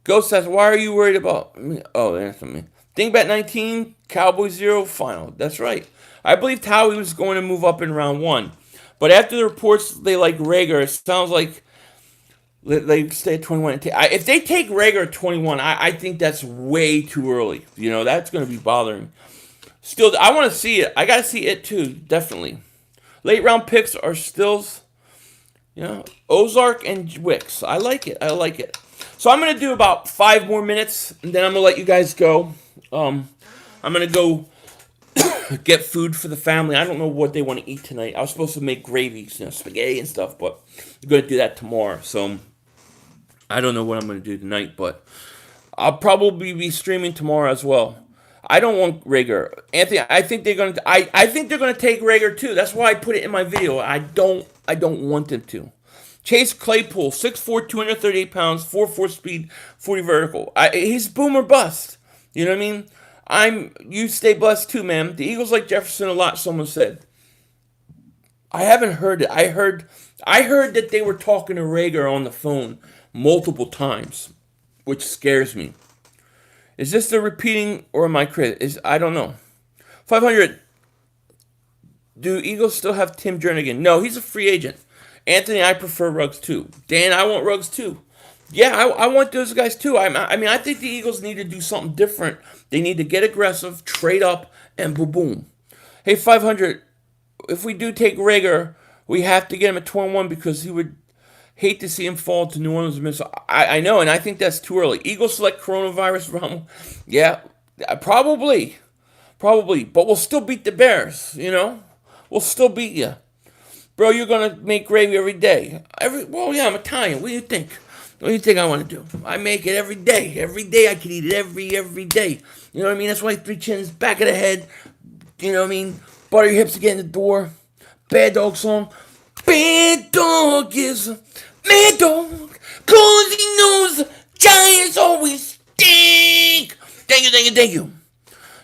Ghost says, why are you worried about me? Oh, answer me. Dingbat 19, Cowboys 0, final. That's right. I believed Howie was going to move up in round 1. But after the reports they like Rager, it sounds like they stay at 21. If they take Rager at 21, I think that's way too early. You know, that's going to be bothering. Still, I want to see it. I got to see it too, definitely. Late round picks are stills, you know, Ozark and Wicks. I like it. So I'm going to do about 5 more minutes, and then I'm going to let you guys go. I'm going to go get food for the family. I don't know what they want to eat tonight. I was supposed to make gravy, you know, spaghetti and stuff, but I'm going to do that tomorrow. So I don't know what I'm going to do tonight, but I'll probably be streaming tomorrow as well. I don't want Rager. Anthony, I think they're going to I think they're going to take Rager too. That's why I put it in my video. I don't want them to. Chase Claypool, 6'4", 238 pounds, 4.4 speed, 40 vertical. He's boom or bust. You know what I mean? You stay blessed too, man. The Eagles like Jefferson a lot, someone said. I haven't heard it. I heard that they were talking to Rager on the phone multiple times, which scares me. Is this the repeating or am I crazy? I don't know. 500. Do Eagles still have Tim Jernigan? No, he's a free agent. Anthony, I prefer Ruggs too. Dan, I want Ruggs too. Yeah, I want those guys too. I mean, I think the Eagles need to do something different. They need to get aggressive, trade up, and boom, boom. Hey, 500. If we do take Rager, we have to get him at 21 because he would hate to see him fall to New Orleans. I know, and I think that's too early. Eagles select coronavirus from. Yeah, probably. But we'll still beat the Bears, you know? We'll still beat you. Bro, you're going to make gravy every day. Well, yeah, I'm Italian. What do you think? What do you think I want to do? I make it every day. Every day I can eat it every day. You know what I mean? That's why 3 chins, back of the head. You know what I mean? Butter your hips to get in the door. Bad Dog song. Bad Dog is a mad dog. Cause he knows Giants always stink. Thank you.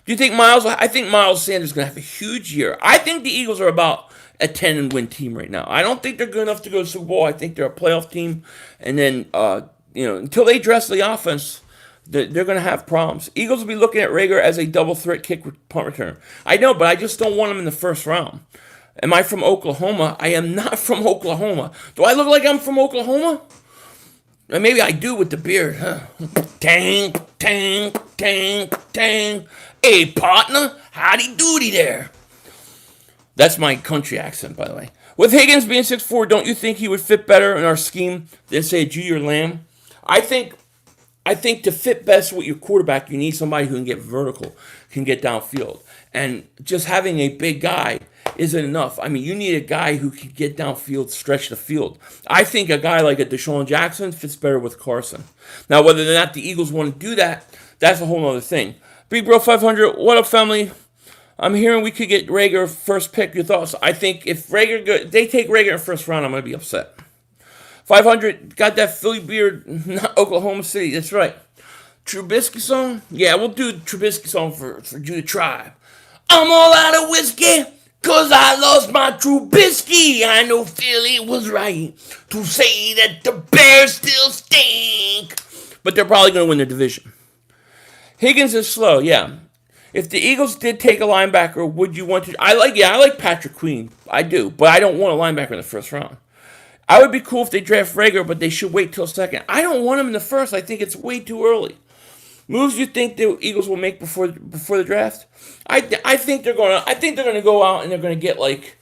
Do you think I think Miles Sanders is going to have a huge year. I think the Eagles are about a 10-win team right now. I don't think they're good enough to go to the Super Bowl. I think they're a playoff team. And then, until they address the offense, they're going to have problems. Eagles will be looking at Rager as a double threat kick punt returner. I know, but I just don't want him in the first round. Am I from Oklahoma? I am not from Oklahoma. Do I look like I'm from Oklahoma? Maybe I do with the beard. Huh? Tang. Hey, partner, howdy doody there. That's my country accent, by the way. With Higgins being 6'4", don't you think he would fit better in our scheme than, say, Junior Lamb? I think to fit best with your quarterback, you need somebody who can get vertical, can get downfield. And just having a big guy isn't enough. I mean, you need a guy who can get downfield, stretch the field. I think a guy like a Deshaun Jackson fits better with Carson. Now, whether or not the Eagles want to do that, that's a whole other thing. Big Bro 500, what up, family? I'm hearing we could get Rager first pick. Your thoughts? I think if they take Rager in first round, I'm going to be upset. 500, got that Philly beard, not Oklahoma City. That's right. Trubisky song? Yeah, we'll do Trubisky song for Judah Tribe. I'm all out of whiskey, cause I lost my Trubisky. I know Philly was right to say that the Bears still stink. But they're probably going to win their division. Higgins is slow, yeah. If the Eagles did take a linebacker, would you want to? I like Patrick Queen. I do, but I don't want a linebacker in the first round. I would be cool if they draft Rager, but they should wait till second. I don't want him in the first. I think it's way too early. Moves you think the Eagles will make before the draft? I think they're gonna go out and they're gonna get like.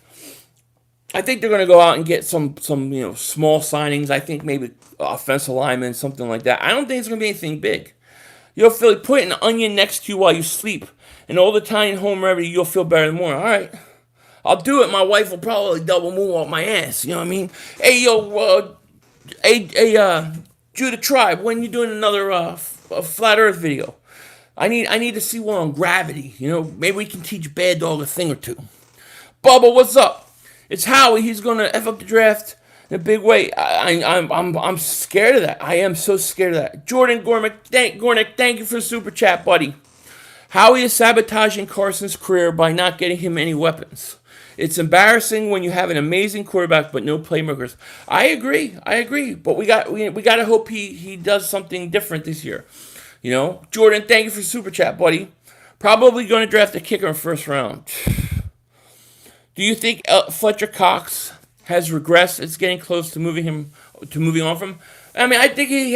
I think they're gonna go out and get some small signings. I think maybe offensive linemen, something like that. I don't think it's gonna be anything big. Philly, put an onion next to you while you sleep, and all the time home remedy, you'll feel better in the morning. All right. I'll do it. My wife will probably double moonwalk my ass. You know what I mean? Hey, Judah Tribe, when you doing another a flat Earth video? I need to see one on gravity. Maybe we can teach Bad Dog a thing or two. Bubba, what's up? It's Howie. He's gonna f up the draft in a big way. I'm scared of that. I am so scared of that. Jordan Gornick, thank you for the super chat, buddy. Howie is sabotaging Carson's career by not getting him any weapons. It's embarrassing when you have an amazing quarterback but no playmakers. I agree, but we got to hope he does something different this year. Jordan, thank you for super chat, buddy. Probably going to draft a kicker in first round. Do you think Fletcher Cox has regressed? It's getting close to moving on from him. I mean, I think he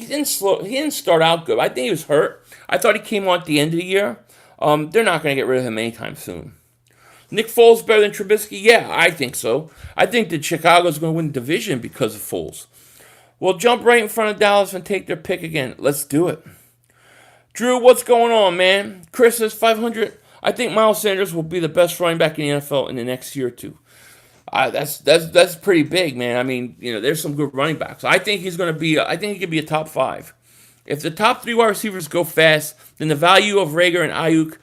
didn't start out good. I think he was hurt. I thought he came on at the end of the year. They're not going to get rid of him anytime soon. Nick Foles better than Trubisky? Yeah, I think so. I think that Chicago's going to win the division because of Foles. We'll jump right in front of Dallas and take their pick again. Let's do it. Drew, what's going on, man? Chris says 500. I think Miles Sanders will be the best running back in the NFL in the next year or two. That's pretty big, man. I mean, there's some good running backs. I think he's going to be. I think he could be a top 5. If the top 3 wide receivers go fast, then the value of Rager and Ayuk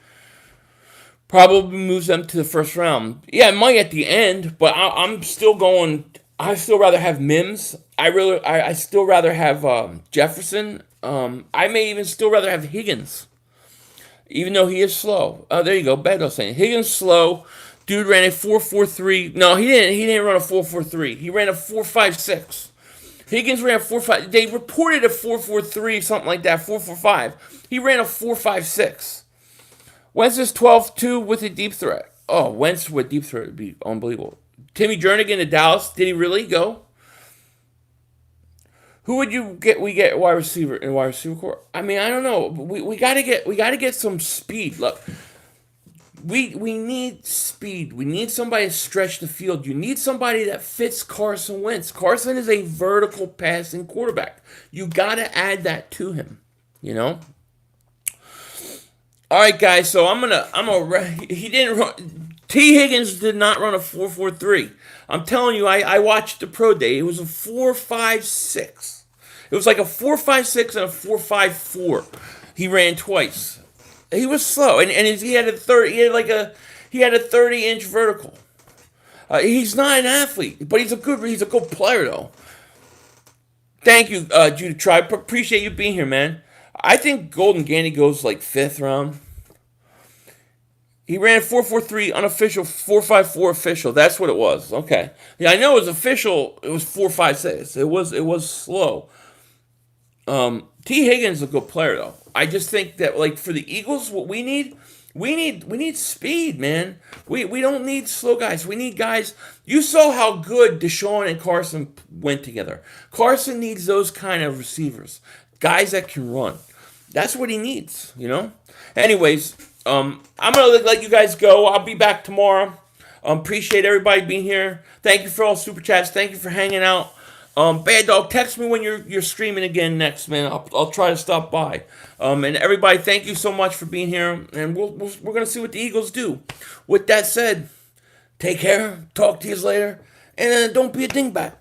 probably moves them to the first round. Yeah, it might at the end, but I'm still going. I still rather have Mims. I still rather have Jefferson. I may even still rather have Higgins, even though he is slow. There you go. Beto saying Higgins slow. Dude ran a 4.43. No, he didn't. He didn't run a 4.43. He ran a 4.56. Higgins ran a 4.5. They reported a 4.43, something like that. 4.45. He ran a 4.56. Wentz is 12-2 with a deep threat. Oh, Wentz with deep threat would be unbelievable. Timmy Jernigan to Dallas. Did he really go? Who would you get? We get wide receiver in wide receiver core. I mean, I don't know. We gotta get some speed. Look, we need speed. We need somebody to stretch the field. You need somebody that fits Carson Wentz. Carson is a vertical passing quarterback. You gotta add that to him. All right, guys. So he didn't run. T. Higgins did not run a 4.43. I'm telling you, I watched the pro day. It was a 4.56. It was like a 4.56 and a 4.54. He ran twice. He was slow, and he had a 30-inch vertical. He's not an athlete, but he's a good player though. Thank you, Judah Tribe. Appreciate you being here, man. I think Golden Gandy goes like 5th round. He ran 4.43 unofficial, 4.54 official. That's what it was. Okay. Yeah, I know it was official. It was 4.56. It was slow. T. Higgins is a good player though. I just think that like for the Eagles, what we need speed, man. We don't need slow guys. We need guys. You saw how good Deshaun and Carson went together. Carson needs those kind of receivers, guys that can run. That's what he needs, Anyways, I'm gonna let you guys go. I'll be back tomorrow. Appreciate everybody being here. Thank you for all super chats. Thank you for hanging out. Bad Dog, text me when you're streaming again next, man. I'll try to stop by. And everybody, thank you so much for being here. And we're gonna see what the Eagles do. With that said, take care. Talk to you later. And don't be a dingbat.